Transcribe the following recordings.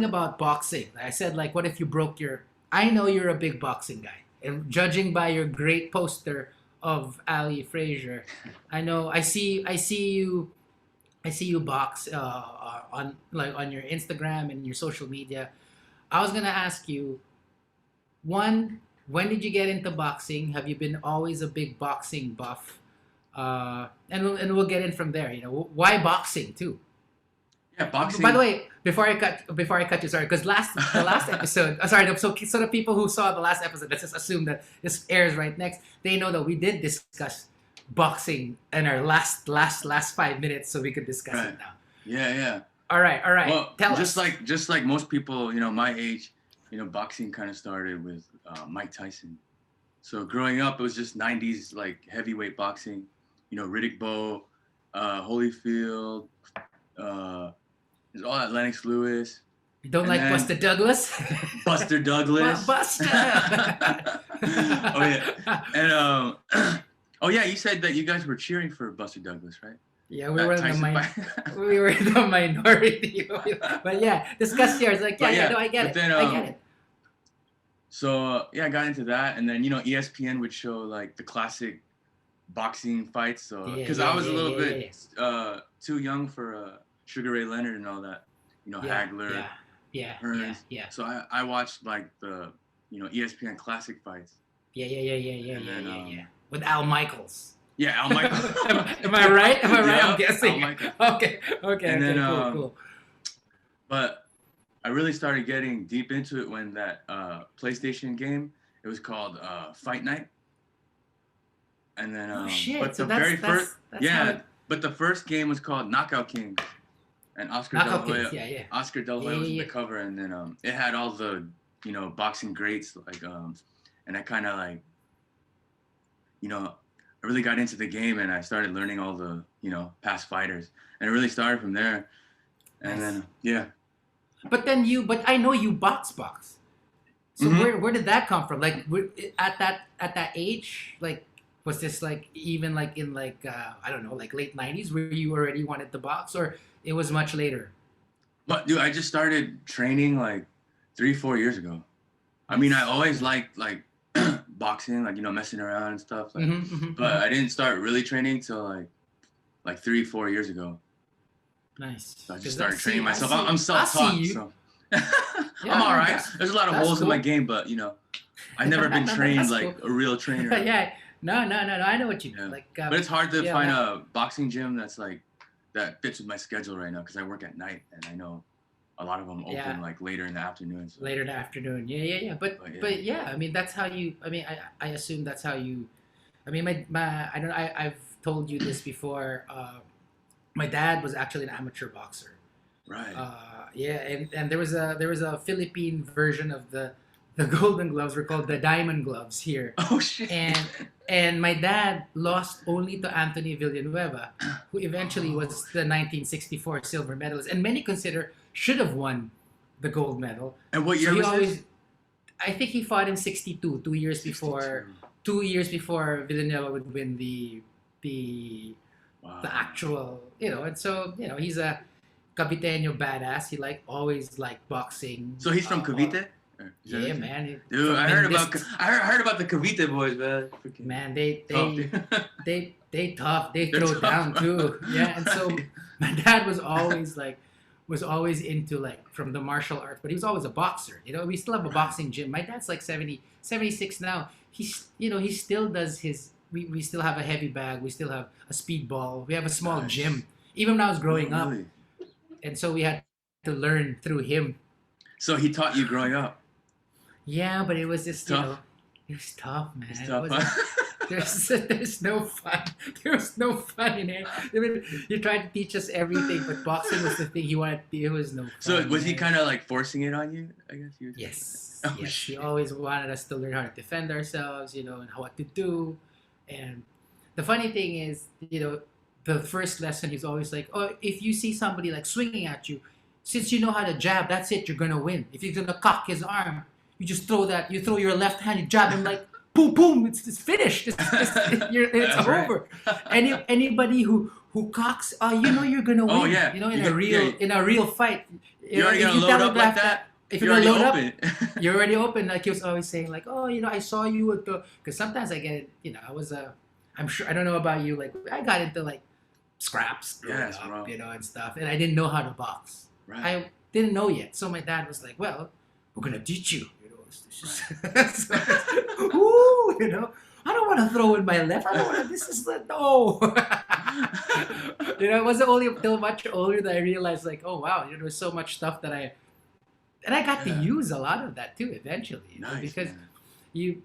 talking about boxing. I said, like, what if you broke your? I know you're a big boxing guy, and judging by your great poster of Ali Frazier, I know. I see you box on like on your Instagram and your social media. I was gonna ask you one. When did you get into boxing? Have you been always a big boxing buff? And we'll get in from there. Why boxing too? Yeah, By the boxing. way, before I cut you, sorry, because the last episode, sorry, so the people who saw the last episode, let's just assume that this airs right next. They know that we did discuss boxing in our last 5 minutes, so we could discuss Right. it now. Yeah, yeah. All right. Well, Tell just us. like most people, my age, boxing kind of started with Mike Tyson. So growing up, it was just '90s like heavyweight boxing. Riddick Bowe, Holyfield, uh, there's all that Lennox Lewis, You don't and like then Buster Douglas? Buster Douglas. Buster. Oh yeah, and oh yeah, you said that you guys were cheering for Buster Douglas, right? Yeah, That Tyson fight. we were in the minority. But yeah, discuss yours. Like, But yeah, yeah, no, I get but it. then I get it. So yeah, I got into that, and then ESPN would show like the classic boxing fights. So because I was a little bit too young for Sugar Ray Leonard and all that, Hagler, Hearns. Yeah. So I watched like the ESPN classic fights. Yeah. With Al Michaels. Yeah, Al Michaels. Am I right? Am I right? Yeah, I'm guessing. Al Michaels. Okay. And then, Cool. But I really started getting deep into it when that PlayStation game. It was called Fight Night. And then, Oh shit! but So the very first, that's how it- but the first game was called Knockout Kings, and Oscar Knockout De La Kings. Hoya. Yeah. Oscar De La Hoya was in the cover, and then it had all the boxing greats like and I kind of like I really got into the game and I started learning all the past fighters, and it really started from there, and Nice. then yeah. But I know you box. So Mhm. where did that come from? Like at that age, like was this like even like in like I don't know, like late '90s where you already wanted to box, or it was much later? But dude, I just started training like 3-4 years ago. I mean, I always liked like boxing, like messing around and stuff. Like, but I didn't start really training till like 3-4 years ago. Nice. So I 'Cause just started training I myself. see- I'm self-taught, I see you. so Yeah, I'm all right. that's- There's a lot of that's holes in my cool. game, but I've never been No, trained that's like cool. a real trainer. Yeah. No. I know what you mean. Yeah. Like, But it's hard to yeah, find man. a boxing gym that fits with my schedule right now because I work at night and I know a lot of them open Yeah. like later in the afternoon. So. Later in the afternoon. Yeah. But yeah, I mean that's how you. I mean I assume that's how you. I mean my I don't I've told you this before. My dad was actually an amateur boxer. Right. And there was a Philippine version of the Golden Gloves. Were called the Diamond Gloves here. Oh shit. And my dad lost only to Anthony Villanueva, who eventually was the 1964 silver medalist, and many consider should have won the gold medal. And what So year he was always, this? I think he fought in '62, 2 years before. 62. 2 years before Villanueva would win the Wow. actual, and so he's a Caviteño badass. He always liked boxing. So he's from Cavite? Or is that Yeah, it? man. Dude, I heard about the Cavite boys, man. Freaking Man, they tough. they tough. They They're throw tough, down bro. too. Yeah, and so my dad was always into like from the martial arts, but he was always a boxer. We still have a boxing gym. My dad's like 70, 76 now. He still does his. We still have a heavy bag. We still have a speedball. We have a small Nice. gym. Even when I was growing up, Really? and so we had to learn through him. So he taught you growing up. Yeah, but it was just Tough. it was tough, man. It's It tough, wasn't- huh? There's no fun. There was no fun in it. I mean, you tried to teach us everything, but boxing was the thing he wanted. It was no fun. So was he man. kind of like forcing it on you? I guess you. Yes. Oh, Yes. He shit. always wanted us to learn how to defend ourselves, and what to do. And the funny thing is, the first lesson he's always like, "Oh, if you see somebody like swinging at you, since you know how to jab, that's it. You're gonna win. If he's gonna cock his arm, you just throw that. You throw your left hand, you jab him boom, boom. It's finished. It's That's right. over. Anybody who cocks, you know you're gonna Oh win. yeah, You know, you get yeah. in a real fight. You already If gonna you load up like telegraph that. if You're you're gonna already load open. up, you're already open. Like he was always saying, like, oh, you know, I saw you at the. Because sometimes I get it. You know, I was I'm sure I don't know about you. Like I got into like scraps growing Yes, up, bro. you know, and stuff, and I didn't know how to box. Right. I didn't know yet. So my dad was like, well, we're gonna teach you. You know, so, ooh, you know, I don't want to throw in my left. I don't want to. This is the no. You know, it wasn't only until much older that I realized, like, oh wow, you know, there was so much stuff that I got to Yeah. use a lot of that too eventually, you know, Nice, because man. you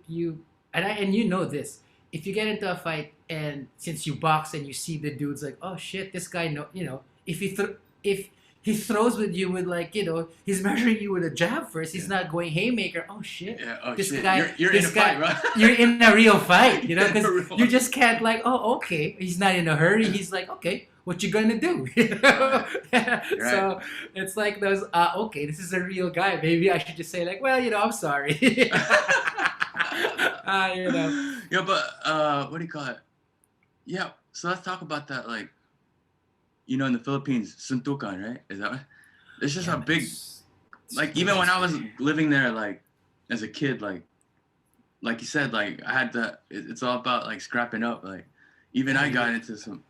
and you know this. If you get into a fight and since you box and you see the dude's like, oh shit, this guy know, you know, if he throws with you with like, you know, he's measuring you with a jab first. He's Yeah. not going haymaker. Oh shit, Yeah. Oh this shit. guy, You're in this a guy, fight, bro. you're in a real fight, you know, You're in a because real you fight. just can't like, oh okay, he's not in a hurry. He's like, okay, what you gonna do? You know? Right. So it's like those. Okay, this is a real guy. Maybe I should just say like, well, you know, I'm sorry. You know. Yeah, but what do you call it? Yeah. So let's talk about that. Like, you know, in the Philippines, suntukan, right? Is that? It's just Yeah, a man, big. Like even when I was living there, like as a kid, like you said, like I had to. It's all about like scrapping up. Like even I got into some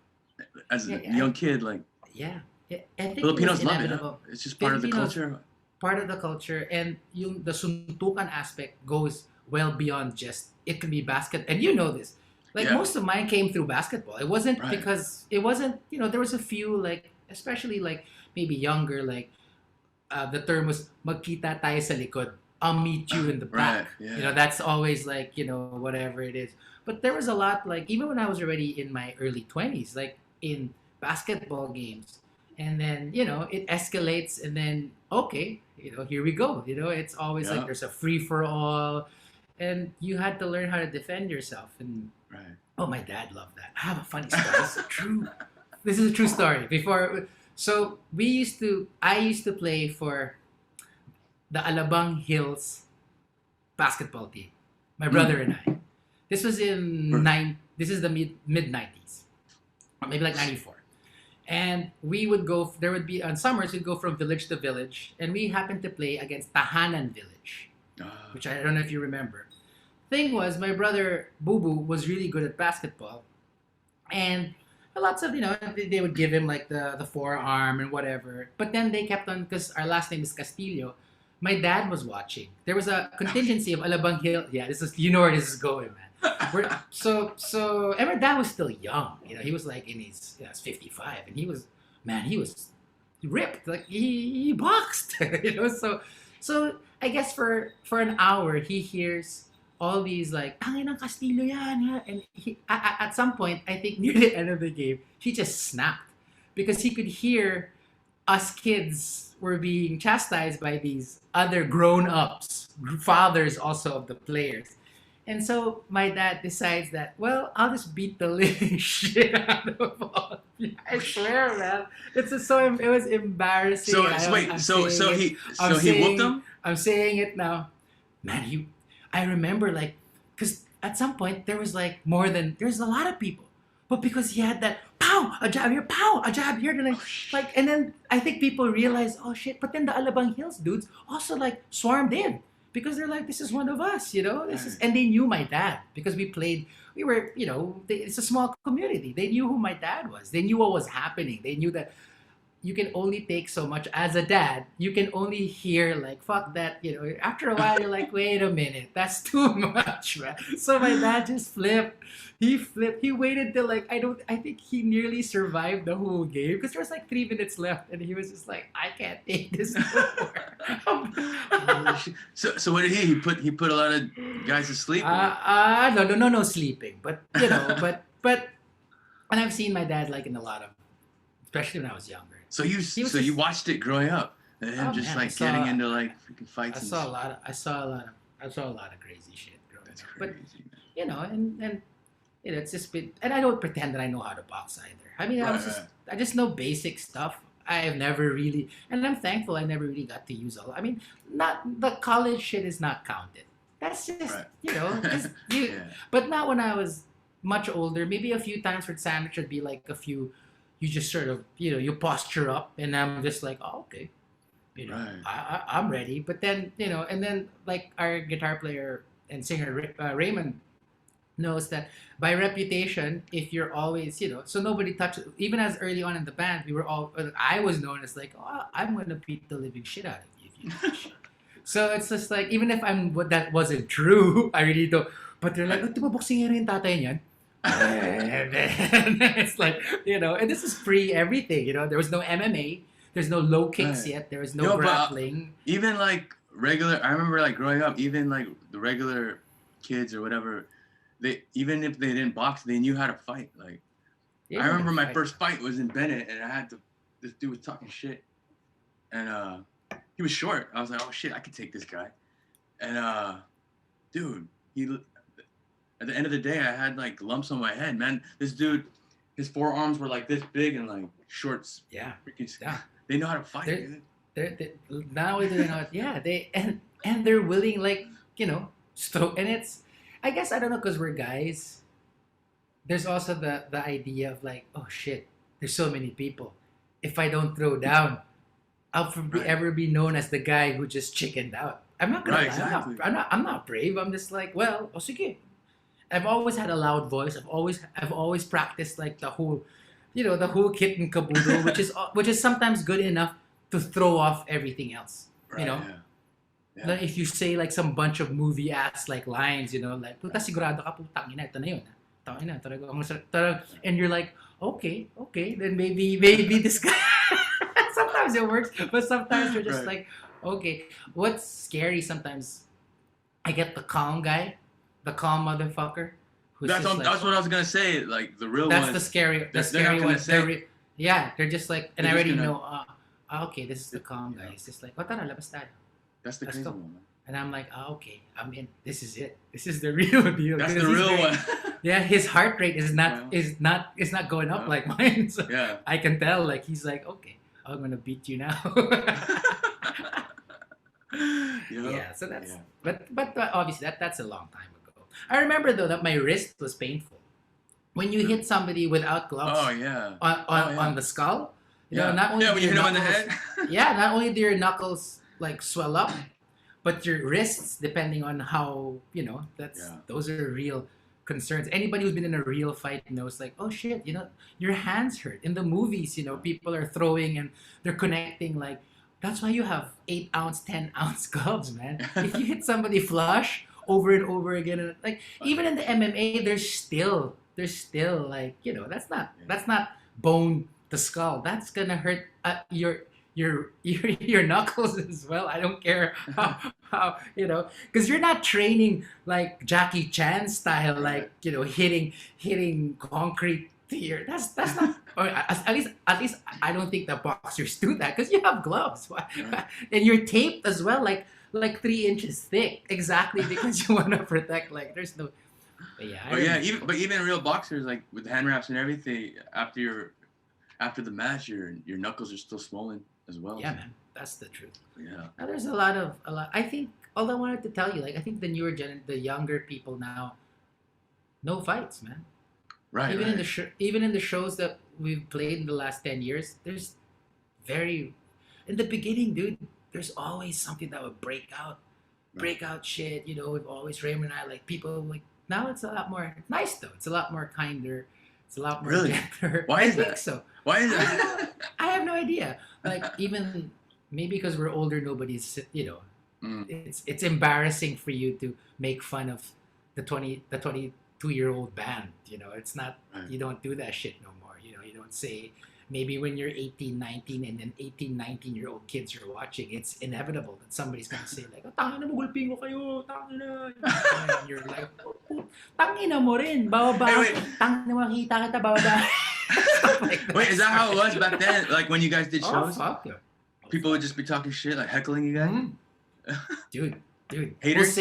as a Yeah, yeah, young kid. Like yeah, yeah. I think it was Filipinos love it. Huh? inevitable. It's just part of the Filipinos culture. part of the culture, and the suntukan aspect goes well beyond just it can be basket, and you know this. Like Yeah. most of mine came through basketball. It wasn't Right. because it wasn't, you know, there was a few like especially like maybe younger like the term was magkita tayo sa likod. I'll meet you in the Right. back. Yeah. You know, that's always like, you know, whatever it is. But there was a lot like even when I was already in my early 20s, like in basketball games. And then, you know, it escalates and then okay, you know, here we go. You know, it's always Yeah. like there's a free for all and you had to learn how to defend yourself and Right. oh, my dad loved that. I have a funny story. This is true. This is a true story. So I used to play for the Alabang Hills basketball team. My brother and I. This was in This is the mid 90s, or maybe like 94. And we would go. There would be on summers we'd go from village to village, and we happened to play against Tahanan Village, which I don't know if you remember. Thing was, my brother Boo Boo was really good at basketball, and lots of, you know, they would give him like the forearm and whatever. But then they kept on because our last name is Castillo. My dad was watching. There was a contingency of Alabang Hill. Yeah, this is, you know where this is going, man. And my dad was still young. You know, he was like in his, you know, 55, and he was, man, he was ripped. Like he boxed. You know, so I guess for an hour he hears all these like tangin ng Castillo yan, ha?" And at some point I think near the end of the game he just snapped because he could hear us kids were being chastised by these other grown-ups, fathers also of the players. And so my dad decides that, well, I'll just beat the living shit out of all. I swear, man. It was embarrassing. So I- wait. I'm So saying it. he whooped him. I'm saying it now. Man, I remember like, because at some point there's a lot of people. But because he had that pow, a jab here, pow, a jab here, then and then I think people realized, oh shit, but then the Alabang Hills dudes also like swarmed in because they're like, this is one of us, you know, and they knew my dad because we were, you know, it's a small community. They knew who my dad was. They knew what was happening. They knew that you can only take so much as a dad. You can only hear like, fuck that, you know, after a while you're like, wait a minute, that's too much, man. So my dad just flipped. He waited till like, I think he nearly survived the whole game because there was like 3 minutes left and he was just like, I can't take this no more. So what did he put a lot of guys to sleep? No sleeping. But, you know, but, and I've seen my dad like in a lot of, especially when I was younger. So you watched it growing up, and him just man, like getting into like freaking fights. I saw a lot of crazy shit growing That's up. crazy. But you know, and you know, it's just been, and I don't pretend that I know how to box either. I mean, I just know basic stuff. I have never really, and I'm thankful I never really got to use all. I mean, not the college shit is not counted. That's just Right. you know, Yeah. but not when I was much older. Maybe a few times for sandwich would be like a few you just sort of, you posture up, and I'm just like, oh, okay, Right. I'm ready. But then, and then like our guitar player and singer Raymond knows that by reputation, if you're always, so nobody touches. Even as early on in the band, we were all. I was known as like, oh, I'm gonna beat the living shit out of you if you touch. So it's just like, even if what that wasn't true, I really don't. But they're like, oh, di ba boxing yung tatay niyan? And then it's like, and this is pre everything, there was no MMA, there's no low kicks Right. yet, there was no grappling. Even like regular, I remember like growing up, even like the regular kids or whatever, they even if they didn't box, they knew how to fight. Like They I know how remember to my fight. first fight was in Bennett, and this dude was talking shit, and he was short. I was like, oh shit, I could take this guy, and dude, at the end of the day, I had like lumps on my head, man. This dude, his forearms were like this big and like shorts. Yeah. Freaking, Yeah. they know how to fight, They're- dude. They're now they're not, yeah, they and they're willing, like, and it's, I guess, I don't know, because we're guys, there's also the idea of like, oh shit, there's so many people, if I don't throw down, I'll Right. ever be known as the guy who just chickened out. I'm not gonna Right, lie, exactly. I'm not brave. I'm just like, well, oh sige. I've always had a loud voice. I've always practiced like the whole, the whole kit and caboodle, which is sometimes good enough to throw off everything else. Right, know? yeah. Like if you say like some bunch of movie ass like lines, like, puta sigurado ka, putang ina, ito na yun. Tangina, talaga ang and you're like, okay, then maybe this guy. Sometimes it works, but sometimes you're just Right. like, okay. What's scary sometimes, I get the calm guy, the calm motherfucker. Who's That's just what I was gonna say. Like the real that's ones. the scary, they're scary not gonna one. say- Yeah, they're just like, and I They're just already gonna- know. Okay, this is the calm guy. It's just like, oh, tara, labas tayo. That's the Let's crazy go. one. Man. And I'm like, okay, I'm in. This is it. This is the real deal. That's Because the he's real very- one. Yeah, his heart rate is not Wow. going up Wow. like mine. So Yeah. I can tell, like, he's like, okay, I'm gonna beat you now. Yeah, so that's Yeah. but obviously that's a long time ago. I remember though that my wrist was painful when you hit somebody without gloves Oh yeah. on the skull. Yeah. Not only when do you your hit him on the knuckles- head. yeah, not only do your knuckles like swell up, but your wrists, depending on how those are real concerns. Anybody who's been in a real fight knows, like, oh shit, your hands hurt. In the movies, people are throwing and they're connecting, like, that's why you have 8-ounce, 10-ounce gloves, man. If you hit somebody flush over and over again, and like even in the MMA, there's still like, that's not bone to skull. That's gonna hurt your knuckles as well. I don't care how because you're not training like Jackie Chan style, like hitting concrete to your. That's not. Or at least I don't think the boxers do that because you have gloves. Right. And you're taped as well, like 3 inches thick, exactly because you want to protect. Like there's no. But yeah, even real boxers, like with hand wraps and everything, after the match, your knuckles are still swollen as well. Yeah, man, that's the truth. Yeah. Now there's a lot. I think. All I wanted to tell you, like, I think the the younger people now, no fights, man. Right. Even right. even in the shows that we've played in the last 10 years, there's in the beginning, dude. There's always something that would break out shit. We've always Raymond and I, like, people like, now it's a lot more nice though. It's a lot more kinder. It's a lot more Really? gentler. Why is I think that? so. Why is I that? don't know. I have no idea. Like, even maybe because we're older, nobody's Mm. it's embarrassing for you to make fun of the 22-year-old band. It's not. Right. You don't do that shit no more. You don't say. Maybe when you're 18, 19, and then 18, 19-year-old kids are watching, it's inevitable that somebody's gonna say like, oh, tangina mo, gulping ko kayo, tangina. And you're like, oh, tangina mo rin, bababa. Hey, wait. Tangina mo, kita kita, bababa. Stuff like Wait, is that how it was back then? Like when you guys did Oh, shows, fuck yeah. people would just be talking shit, like heckling you guys. Mhm. Dude, Haters?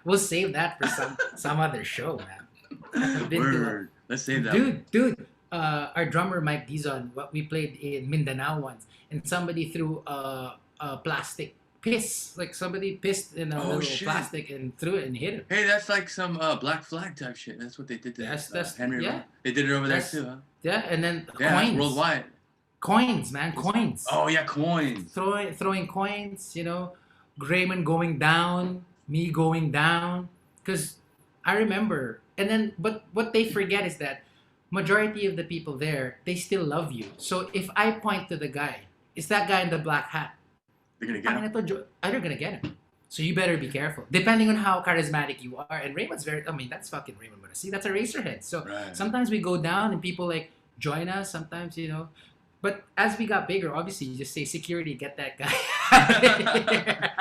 We'll save that for some other show, man. I've been to Word. Let's save that. dude. Our drummer Mike Dizon, what we played in Mindanao once, and somebody threw a plastic piss. Like somebody pissed in a Oh little shit. plastic and threw it and hit him. Hey, that's like some Black Flag type shit. That's what they did to That's Henry. yeah. They did it over there That's too, huh? yeah. And then Yeah, that's coins, worldwide. coins, man, coins. Oh yeah, coins. Throwing coins. You know, Grayman going down, me going down. Because I remember, and then but what they forget is that majority of the people there they still love you. So if I point to the guy, it's that guy in the black hat. They're gonna get him. They're gonna get him. So you better be careful. Depending on how charismatic you are. And Raymond's very, I mean, that's fucking Raymond Murasi. That's a racerhead. So Right. sometimes we go down and people like join us. Sometimes, you know. But as we got bigger, obviously you just say, security, get that guy out of here.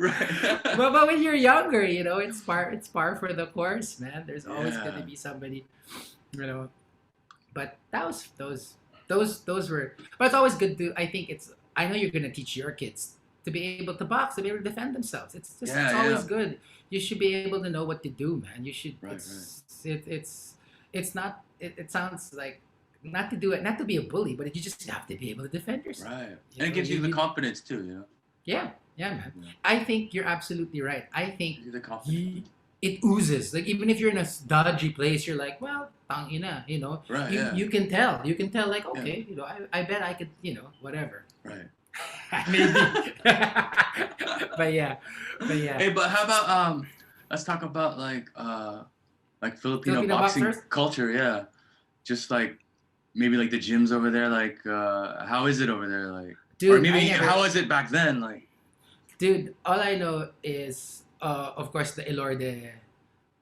Right. but when you're younger, you know, it's par for the course, man. There's always Yeah. gonna be somebody, you know. But that was those were. But it's always good to. I think it's. I know you're gonna teach your kids to be able to box, to be able to defend themselves. It's just Yeah, it's always yeah. good. You should be able to know what to do, man. You should. Right, It's not. It sounds like not to do it, not to be a bully, but you just have to be able to defend yourself. Right. You And it know, gives you the confidence too, you know. Yeah, man. Yeah. I think you're absolutely right. I think Gives you the confidence. it oozes. Like even if you're in a dodgy place, you're like, well, tangina, you know. Right. You, Yeah. you can tell. You can tell. Like, okay, you know, I bet I could, you know, whatever. Right. Maybe. but yeah. Hey, but how about let's talk about like Filipino boxing boxers? culture, yeah. Just like maybe like the gyms over there, like how is it over there, like, Dude, or maybe I never- how was it back then, like? Dude, all I know is, of course, the Ilorde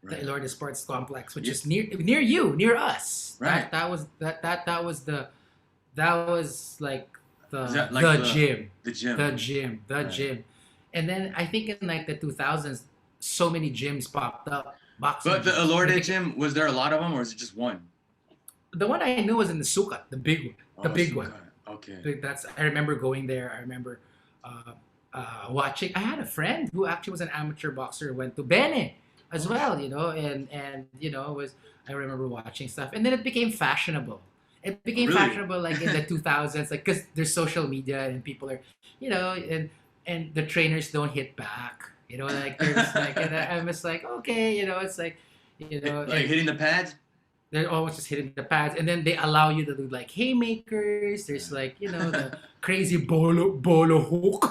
Right. Sports Complex, which Yeah. is near you, near us. Right. That was like Is that like the gym. The gym. Right. Gym. And then I think in like the 2000s, so many gyms popped up. Boxing But the gyms. Elorde gym, was there a lot of them, or is it just one? The one I knew was in the Sukat, the big one. The Oh, big so one. good. Okay. That's I remember going there. I remember watching. I had a friend who actually was an amateur boxer, went to Bene as well, you know, and you know was I remember watching stuff, and then it became fashionable. It became Really? fashionable like in the 2000s, like because there's social media and people are, you know, and the trainers don't hit back, you know, like they're just like, and I'm just like, okay, you know, it's like, you know, Like hitting the pads. they're always just hitting the pads, and then they allow you to do like haymakers. There's like, you know, the crazy bolo hook.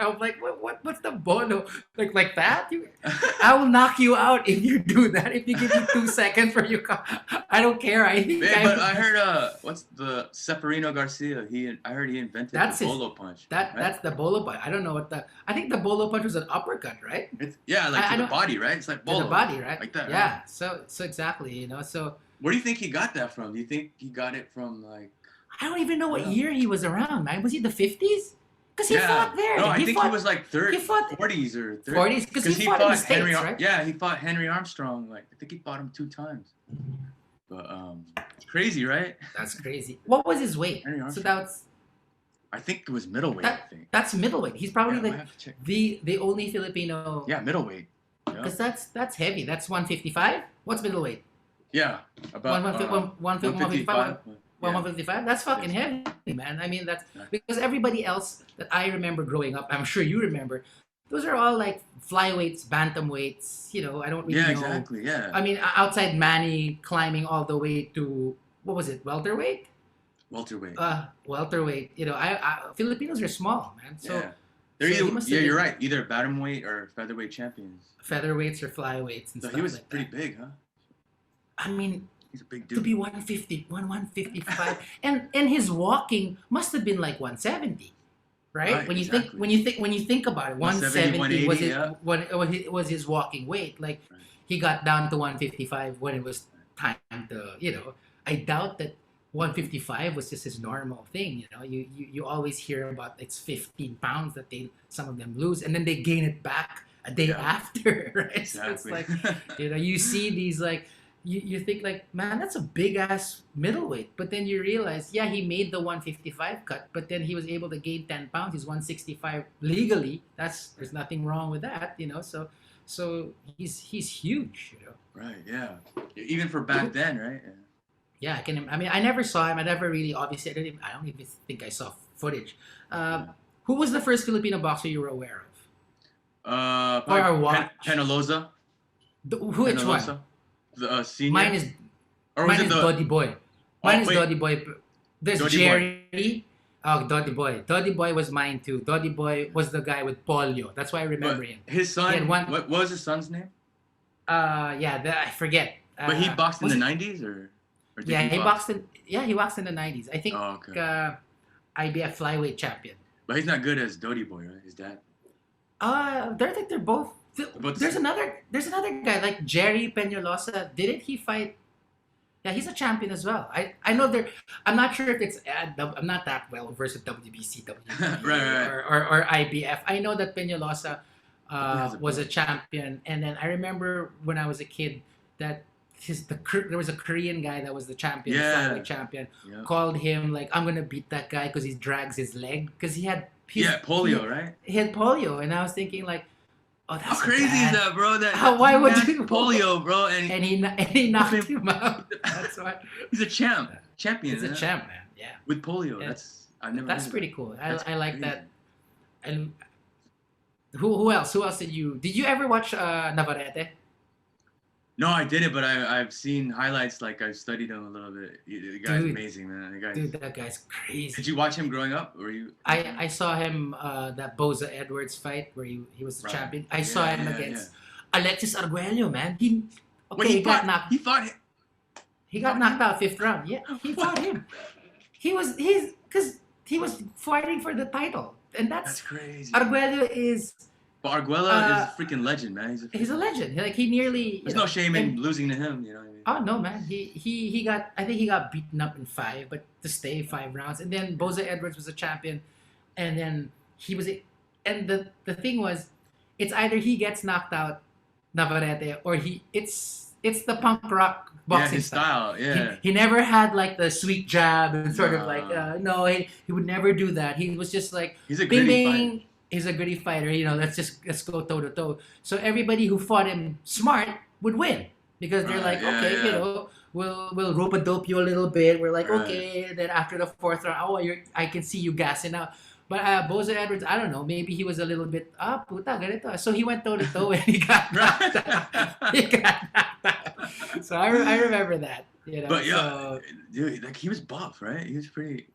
I'm like, what's the bolo like that? I will knock you out if you do that. If you give me 2 seconds for you, I don't care. I think. Hey, but I heard what's the Severino Garcia? I heard he invented That's the his- bolo punch. That's the bolo punch. I don't know what I think the bolo punch was an uppercut, right? Yeah, like I to the know- body, right? It's like To bolo. the body, right? Like that, Yeah. So exactly, you know. So Where do you think he got that from? Do you think he got it from like? I don't even know what Yeah. year he was around, man. Was he the 50s? Because he fought there. No, I think he fought was like 30s, he fought- 40s or 30s. 40s because he fought in the States, Henry. right? Yeah, he fought Henry Armstrong. Like I think he fought him 2 times. But it's crazy, right? That's crazy. What was his weight? Henry So Armstrong. that's I think it was middleweight. I think. that's middleweight. He's probably Yeah, I like have to check. the only Filipino. Yeah, middleweight. Yeah. Because that's heavy. That's 155. What's middleweight? Yeah, about 155. 155. 155. That's fucking heavy, man. I mean, that's because everybody else that I remember growing up, I'm sure you remember, those are all like flyweights, bantamweights. You know, I don't really Yeah, know. exactly. Yeah. I mean, outside Manny climbing all the way to what was it, welterweight? Welterweight. Welterweight. You know, I Filipinos are small, man. So yeah. They're so he either, must have yeah, been- you're right. Either bantamweight or featherweight champions. featherweights or flyweights and So stuff he was like pretty that. big, huh? I mean, He's a big to dude. be 155, and his walking must have been like 170, right? Right, when you exactly. when you think about it, 170, 170 was 180, his yeah. was his walking weight. Like Right. he got down to 155 when it was time to, you know. I doubt that 155 was just his normal thing. You know, you always hear about it's 15 pounds that some of them lose, and then they gain it back a day Yeah. after, right? So it's Exactly. like, you know, you see these like you think like, man, that's a big ass middleweight, but then you realize, yeah, he made the 155 cut, but then he was able to gain 10 pounds. He's 165 legally. There's nothing wrong with that, you know. So he's huge, you know. Right. Yeah. Even for back then, right? Yeah. Yeah, I mean, I never saw him. I never really, obviously, I don't even think I saw footage. Who was the first Filipino boxer you were aware of? Or Probably watch? Penaloza. Which one? Penaloza. The senior. Mine is Or was Mine it is the? Doddy Boy. Mine Oh is wait, Doddy Boy. There's Doddy Boy. Jerry. Oh, Doddy Boy. Doddy Boy was mine too. Doddy Boy was the guy with polio. That's why I remember But him. his He had son. one. What was his son's name? Yeah, I forget. But he boxed in was the it- '90s, or did Yeah, he he box? boxed in. Yeah, he boxed in the '90s. I think Oh, okay. IBF flyweight champion. But he's not good as Dodie Boy, right? His dad. I think they're both. Both the There's same. another guy like Jerry Peñalosa. Didn't he fight? Yeah, he's a champion as well. I know there. I'm not sure if it's. I'm not that well versed with WBC, WBA, Right. or IBF. I know that Peñalosa He has a was a belt. champion, and then I remember when I was a kid that there was a Korean guy that was the champion, Yeah. flyweight champion. Yeah. Called him like, I'm gonna beat that guy because he drags his leg because he had Yeah, polio, right? he had polio, and I was thinking like, oh, that's How crazy bad. is that, bro? Why he would had you- polio, bro? And And he knocked him out. That's why he's a champion. he's a yeah, champ, man. Yeah, with polio. Yeah. I've never. that's heard of pretty that. cool. That's I like crazy. that. And who else? Who else did you ever watch Navarrete? No, I didn't, but I've seen highlights. Like I've studied him a little bit. The guy's Dude. amazing, man. The guy's. Dude, that guy's crazy. Did you watch him growing up? Or you? I saw him that Boza Edwards fight where he was the Right. champion. I saw him Yeah, against Alexis Arguello, man. He Wait, he got fought. knocked. He fought. He got knocked out 5th round. Yeah, he fought him. He's because he was fighting for the title, and That's that's crazy. Arguello is But Arguella is a freaking legend, man. he's a legend. Like he nearly. There's no shame in and- losing to him. You know what I mean? Oh no, man. He got. I think he got beaten up in 5, but to stay 5 rounds, and then Boza Edwards was a champion, and then he was. And the thing was, it's either he gets knocked out, Navarrete, or it's the punk rock Yeah, boxing his style. Yeah. He never had like the sweet jab and sort of like No. no, he would never do that. He was just like He's a bing gritty bing. fighter. He's a gritty fighter. Let's go toe to toe. So everybody who fought him smart would win because they're Right, like, yeah, okay, yeah. we'll rope a dope you a little bit. We're like, Right. okay. Then after the 4th round, I can see you gassing out. But Boza Edwards, I don't know. Maybe he was a little bit puta ganito. So he went toe to toe and he got knocked out. He got knocked out. So I remember that. But yeah, so, dude, like he was buff, right? He was pretty.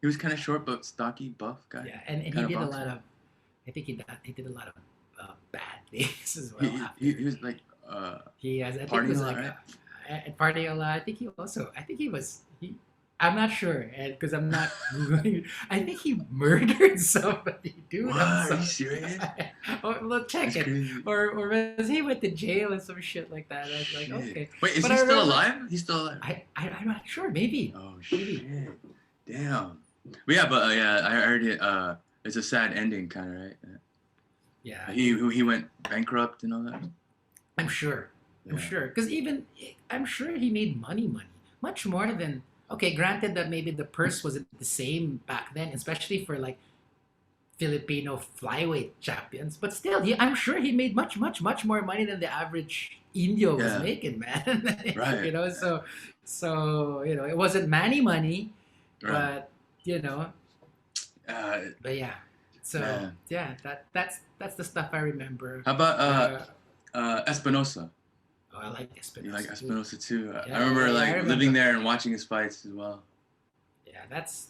He was kind of short but stocky, buff guy. yeah, and he Kinda did a boxer. lot of. I think he did a lot of bad things as well. He, after. he was like He has. I think partying he was a lot, like right? partying a lot. I think he also. I think he was. I'm not sure, because I'm not googling. I think he murdered somebody, dude. What? I'm Are you so- serious? Well, check That's it. crazy. Or was he went to jail and some shit like that? I was like, Shit. okay. Wait, is But he I still remember- alive? He's still alive. I'm not sure. Maybe. Oh Maybe. shit! Damn. But yeah, I heard it. It's a sad ending, kind of, right? Yeah. He went bankrupt and all that. I'm sure. I'm Yeah. sure. Because I'm sure he made money. Much more than. Okay, granted that maybe the purse wasn't the same back then, especially for like Filipino flyweight champions. But still, I'm sure he made much more money than the average Indio was Yeah. making, man. Right. So it wasn't Manny money, Right. but but yeah. So Man. yeah, that's the stuff I remember. How about Espinosa? Oh, I like Espinosa. You like too. Espinosa too? Yeah, I remember yeah, I like remember. living there and watching his fights as well. Yeah, that's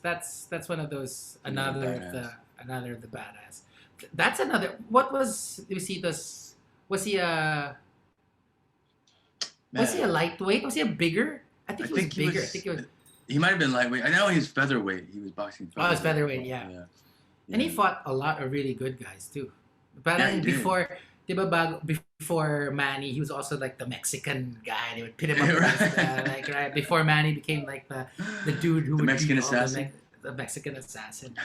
one of those Another another of the badass. That's another. What was Luisitos? Was he a Man, lightweight? Was he a bigger? I think he was bigger. I think he was. He might have been lightweight. I know he was featherweight. He was boxing. Oh, it's featherweight, yeah. And he fought a lot of really good guys too. But Yeah, he did. before Manny, he was also like the Mexican guy. They would pit him up Right. against, right before Manny became like the dude who The would Mexican beat all the assassin. the Mexican assassin.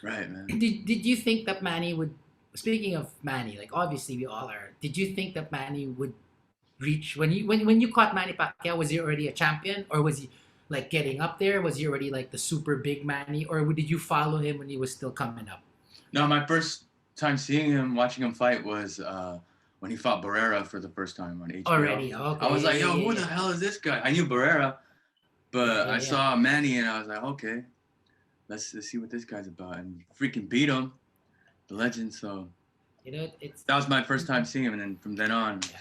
Right, man. Did you think that Manny would? Speaking of Manny, like obviously we all are. Did you think that Manny would reach when you caught Manny Pacquiao? Was he already a champion, or was he like getting up there? Was he already like the super big Manny, or did you follow him when he was still coming up? No, my first time seeing him, watching him fight was when he fought Barrera for the first time on HBO. Already, okay. I was like, yo, yeah, who the yeah. hell is this guy? I knew Barrera, but Yeah, I yeah. saw Manny and I was like, okay. let's see what this guy's about, and freaking beat him, the legend. So It's that was my first time seeing him, and then from then on, yeah,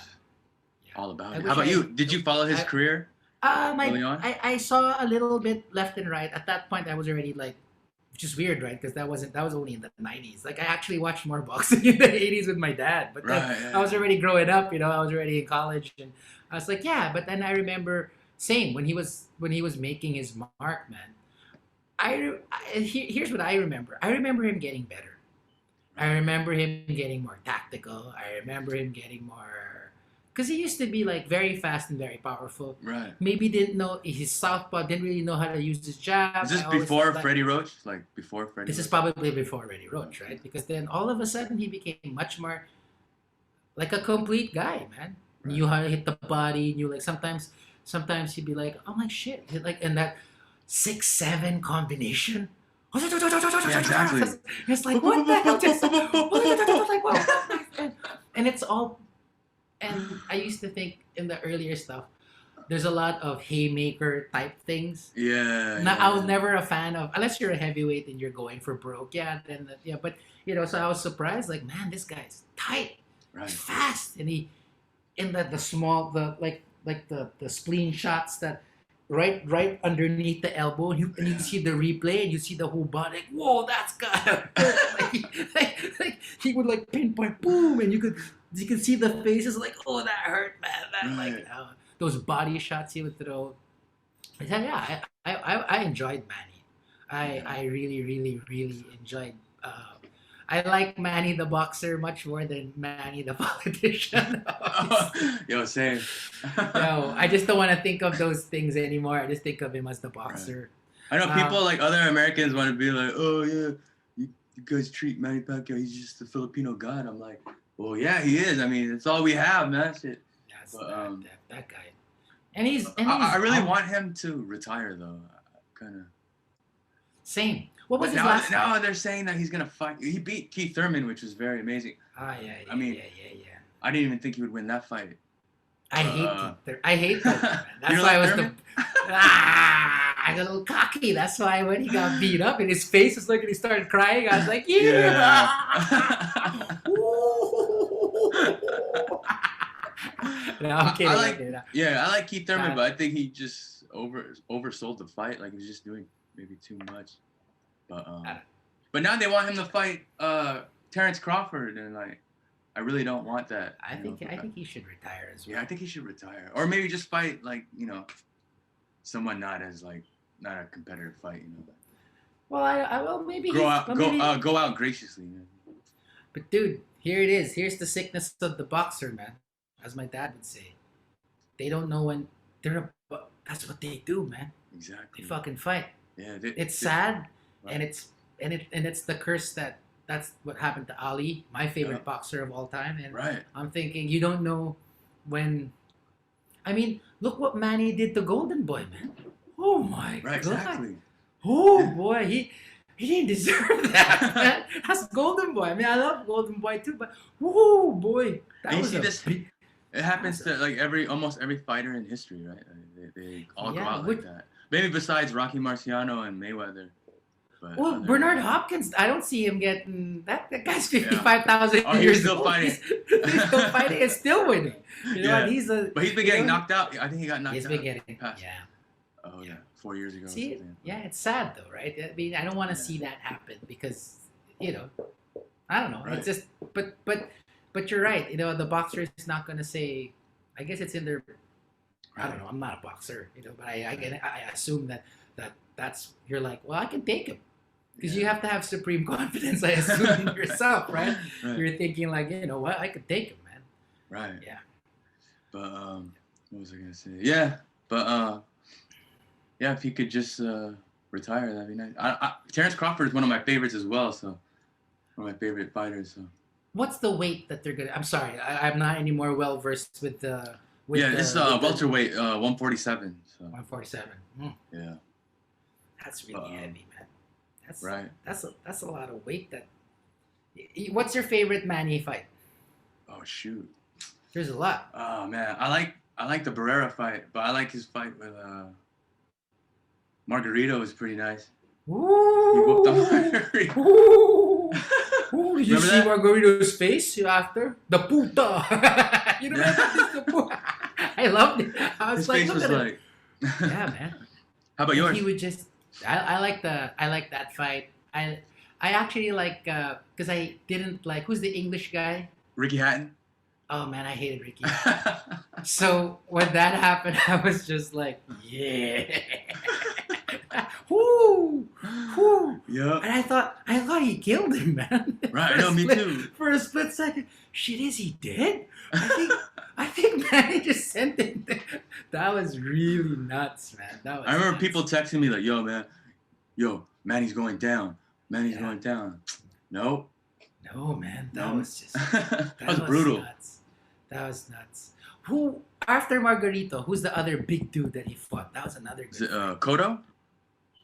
yeah. all about I it. How wish about you? Did you follow his I career early on? I saw a little bit left and right. At that point, I was already like, which is weird, right? Because that was only in the '90s. Like I actually watched more boxing in the '80s with my dad, but then Right. I Yeah. was already growing up. I was already in college, and I was like, yeah. But then I remember same when he was making his mark, man. Here's what I remember. I remember him getting better. I remember him getting more tactical. I remember him getting more, because he used to be like very fast and very powerful. Right. Maybe didn't know his southpaw, didn't really know how to use his jab. Is this I always before thought that Freddie Roach? Like before Freddie this is Roach? probably before Reddy Roach, right? Because then all of a sudden he became much more like a complete guy, man. Right. Knew how to hit the body. Knew like sometimes he'd be like, oh my shit, like and that 6-7 combination. Yeah, exactly. It's like what the hell just like wow. And it's all, and I used to think in the earlier stuff there's a lot of haymaker type things. Yeah. Now, Yeah. I was never a fan of, unless you're a heavyweight and you're going for broke. Yeah, then yeah, but so I was surprised. Like, man, this guy's tight, Right. he's fast, and he in the small the spleen shots that right underneath the elbow, and you see the replay and you see the whole body. Like, whoa, that's gotta hurt. Like he would like pinpoint, boom, and you could see the faces like, oh, that hurt, man. That Right. like those body shots he would throw. Yeah, I enjoyed Manny. I really, really, really enjoyed. I like Manny the boxer much more than Manny the politician. Yo, same. No, I just don't want to think of those things anymore. I just think of him as the boxer. I know Um, people like other Americans want to be like, oh yeah, you guys treat Manny Pacquiao, he's just the Filipino god. I'm like, well, yeah, he is. I mean, it's all we have, man. Shit. Yes, But, that guy. And he's I really want him to retire though. Kind of. Same. What was But his last now fight? they're saying that he's gonna fight. He beat Keith Thurman, which was very amazing. Yeah, I mean, yeah. I didn't even think he would win that fight. I hate I hate Thurman, man. You That's don't why like I was Thurman? I got a little cocky. That's why when he got beat up and his face was looking, he started crying. I was like, yeah. No, I'm kidding. I like Keith Thurman, Uh, but I think he just oversold the fight. Like he was just doing maybe too much. But now they want him to fight Terrence Crawford, and like I really don't want that. I think he should retire as well. Yeah, I think he should retire, or maybe just fight like someone not a competitive fight. Well, I will maybe Go maybe, out graciously. Man. But dude, here it is. Here's the sickness of the boxer, man. As my dad would say, they don't know when that's what they do, man. Exactly. They fucking fight. Yeah. It's sad, right. and it's the curse that's what happened to Ali, my favorite boxer of all time. And right. I'm thinking you don't know when. I mean, look what Manny did to Golden Boy, man. Oh my god. Exactly. Oh boy, he didn't deserve that, man. That's Golden Boy. I mean, I love Golden Boy too, but whoa, boy, that was it happens to like almost every fighter in history, right? They all go out like that. Maybe besides Rocky Marciano and Mayweather. But well, Bernard Hopkins, I don't see him getting that guy's 55,000 years years he's still old. Fighting. He's still fighting and still winning. Yeah. And but he's been getting knocked out. I think he got knocked out. He's been getting past. Yeah. Oh yeah, 4 years ago. See, yeah, it's sad though, right? I mean, I don't want to see that happen because I don't know. Right. It's just, but you're right. The boxer is not gonna say. I guess it's in their. I don't know. I'm not a boxer, but I assume that's you're like, well, I can take him because you have to have supreme confidence. I assume in yourself, right? You're thinking like, what, I could take him, man. Right. Yeah. But what was I gonna say? Yeah, but yeah, if he could just retire, that'd be nice. Terrence Crawford is one of my favorites as well. So one of my favorite fighters. So. What's the weight that they're gonna? I'm sorry, I'm not any more well versed with the. This is welterweight, 147. So. 147. Yeah. That's really heavy, man. That's right. That's a lot of weight. What's your favorite Manny fight? Oh shoot. There's a lot. Oh man, I like the Barrera fight, but I like his fight with Margarito was pretty nice. He whooped on Ooh, Margarito. ooh, ooh. Did you Remember see that? Margarito's face after the puta? You remember this? The puta. I loved it. I was His like, face look was at it. like. Yeah, man. How about And he yours? would just. I like that fight. I actually like because I didn't like who's the English guy. Ricky Hatton. Oh man, I hated Ricky Hatton. So when that happened, I was just like, yeah, whoo, whoo. Yep. And I thought he killed him, man. Right. No, me too. For a split second, shit, is he dead? I think Manny just sent him. That was really nuts, man. That was. I remember nuts. people texting me like, "Yo, man, yo, Manny's going down. Manny's Yeah. going down." No, No, man, that no. was just. That was brutal. Nuts. That was nuts. Who after Margarito? Who's the other big dude that he fought? That was another Is good. it Fight. Cotto?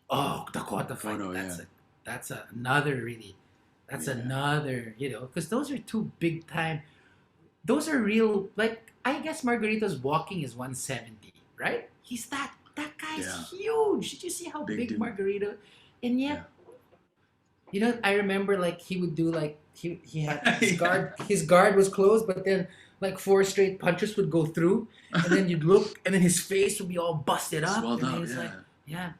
Oh, the quarter fight. Cotto, That's yeah. that's another really. That's Yeah. another, because those are two big time. Those are real. Like I guess Margarito's walking is 170, right? He's that guy's Yeah. huge. Did you see how Big big dude. Margarito? And Yeah. yet, I remember like he would do like he had his Yeah. guard. His guard was closed, but then like four straight punches would go through, and then you'd look, and then his face would be all busted up. Swelled and up. he's Yeah. like, yeah.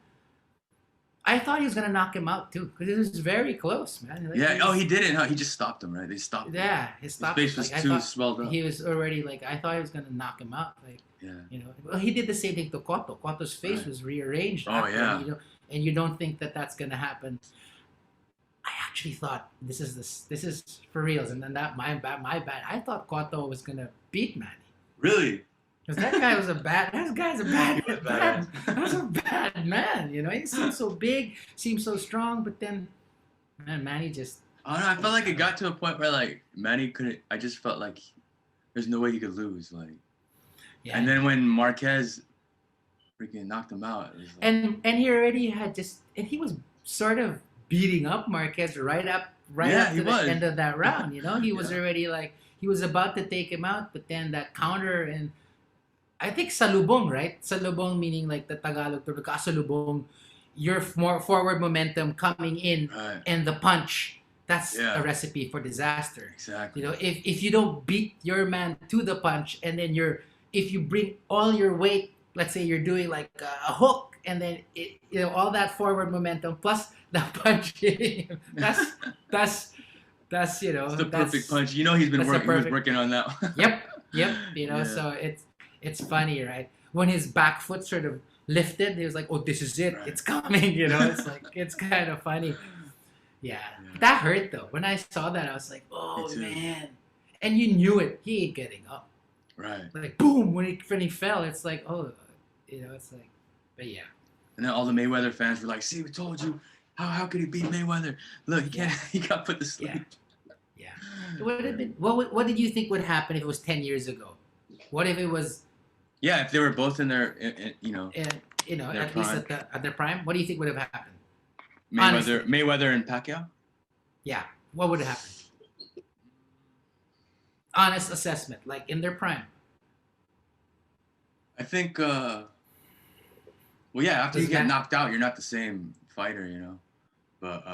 I thought he was gonna knock him out too, because it was very close, man. Like, Yeah. Oh, he didn't. Huh? He just stopped him. Right? They stopped him. Yeah, his His stop. face was Like, I too thought swelled up. he was already like I thought he was gonna knock him out. Like Yeah. well, he did the same thing to Cotto. Cotto's face Right. was rearranged. Oh, after, yeah. and you don't think that that's gonna happen. I actually thought this is for reals, and then that my bad. I thought Cotto was gonna beat Manny. Really? Because that guy was a bad. That guy's a bad. He was bad badass. that was a bad man. He seemed so big, seemed so strong, but then, man, Manny just. I don't know. I felt like it got to a point where like Manny couldn't. I just felt like there's no way he could lose. Like, Yeah. and then when Marquez freaking knocked him out, it was like, And he already had and he was sort of beating up Marquez right up Yeah, to he the was. end of that round. He was Yeah. already like he was about to take him out, but then that counter and I think salubong, right? Salubong meaning like the Tagalog term, kasalubong, your more forward momentum coming in right, and the punch. That's Yeah. a recipe for disaster. exactly. If you don't beat your man to the punch, and then if you bring all your weight, let's say you're doing like a hook, and then all that forward momentum plus the punch hitting him, that's It's the that's perfect punch. You know he's been that's the working. He was perfect- working on that one. Yep, Yeah. So it's funny, right? When his back foot sort of lifted, he was like, "Oh, this is it. Right. It's coming." It's like it's kind of funny. Yeah, Yeah. that hurt though. When I saw that, I was like, "Oh Me too. man!" And you knew it. He ain't getting up. Right. Like boom, when he fell, it's like, oh, it's like, but yeah, And then all the Mayweather fans were like, "See, we told you. How could he beat Mayweather? Look, he can't. He got put to sleep." yeah. It would have been. What did you think would happen if it was 10 years ago? What if it was, Yeah, if they were both in their, Their at prime. least at their prime? What do you think would have happened? Mayweather and Pacquiao. Yeah, what would have happened? Honest assessment, like in their prime. I think. Well, yeah. After you Does get that- knocked out, you're not the same fighter, But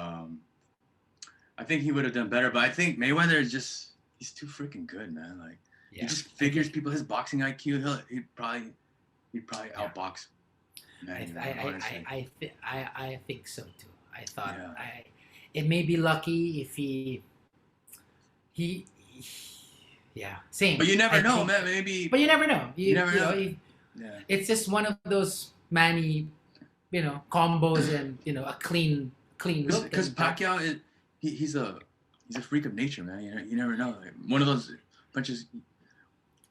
I think he would have done better. But I think Mayweather is he's too freaking good, man. Like Yeah. he just figures people. His boxing IQ, he'd probably Yeah. outbox. Manny, honestly. I think so too. I thought Yeah. it may be lucky if he yeah, same. But you never I know, think- man. Maybe. But you never know. You never know. Yeah. It's just one of those Manny, combos and a clean look. Because and- Pacquiao is he's a freak of nature, man. You never know. Like, one of those punches,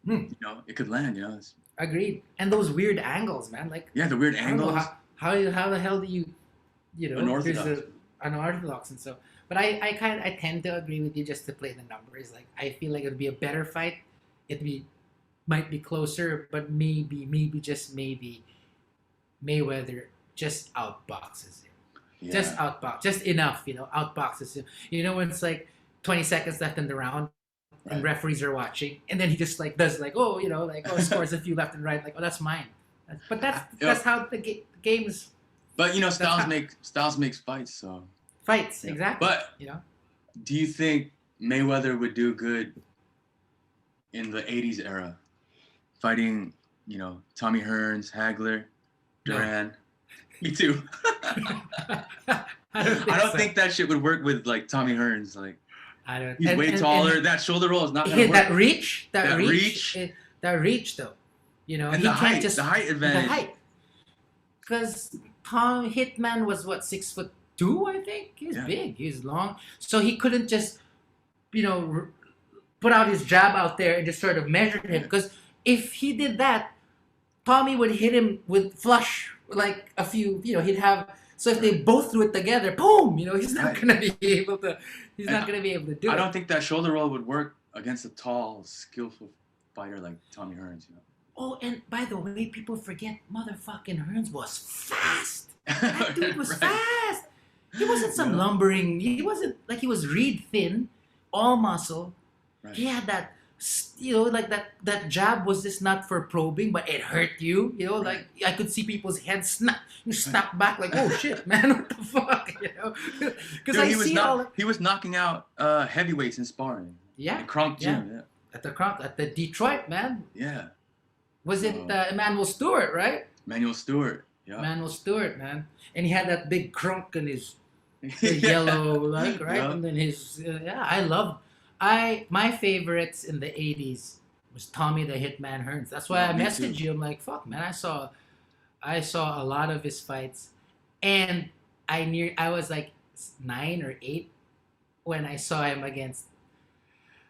Hmm. it could land. It's, Agreed. And those weird angles, man. Like yeah, the weird I don't know angles. how the hell do you Unorthodox. there's unorthodox and so. But I tend to agree with you just to play the numbers. Like I feel like it'd be a better fight. Might be closer, but maybe just maybe Mayweather just outboxes him. Yeah. Just enough, outboxes him. When it's like 20 seconds left in the round and Right. referees are watching, and then he just like does like, scores a few left and right, like, oh, that's mine. But that's how the game's But That's how styles makes fights. So fights, yeah. exactly. But You know. do you think Mayweather would do good in the '80s era, fighting, Tommy Hearns, Hagler, No. Duran? Me too. I don't I think don't so. think that shit would work with like Tommy Hearns. Like I don't. he's way taller. That shoulder roll is not gonna That work. reach, That reach that reach though. and He can't just the height the advantage. height. Because Tom Hitman was what 6'2", I think. He's Yeah. big. He's long, so he couldn't just put out his jab out there and just sort of measure him. Because if he did that, Tommy would hit him with flush like a few. He'd have. So if they both threw it together, boom! He's not Right. gonna be able to. He's And not gonna be able to do I it. don't think that shoulder roll would work against a tall, skillful fighter like Tommy Hearns. Oh, and by the way, people forget motherfucking Hearns was fast. That dude was Right. fast. He wasn't some Yeah. lumbering. He wasn't like he was reed thin, all muscle. Right. He had that, like that jab was just not for probing, but it hurt you. Like I could see people's heads snap back like, oh shit, man, what the fuck, Because I see all. He was knocking out heavyweights in sparring. Yeah, In Kronk Gym. Yeah. at the Detroit, man. Yeah. Was it Emmanuel Stewart, right? Manuel Stewart. Yeah. Emmanuel Stewart, man, and he had that big crunk in his yellow, like right, Yeah. and then his my favorites in the '80s was Tommy the Hitman Hearns. That's why Yeah, I me messaged too. you. I'm like, fuck, man, I saw a lot of his fights, and I was like 9 or 8 when I saw him against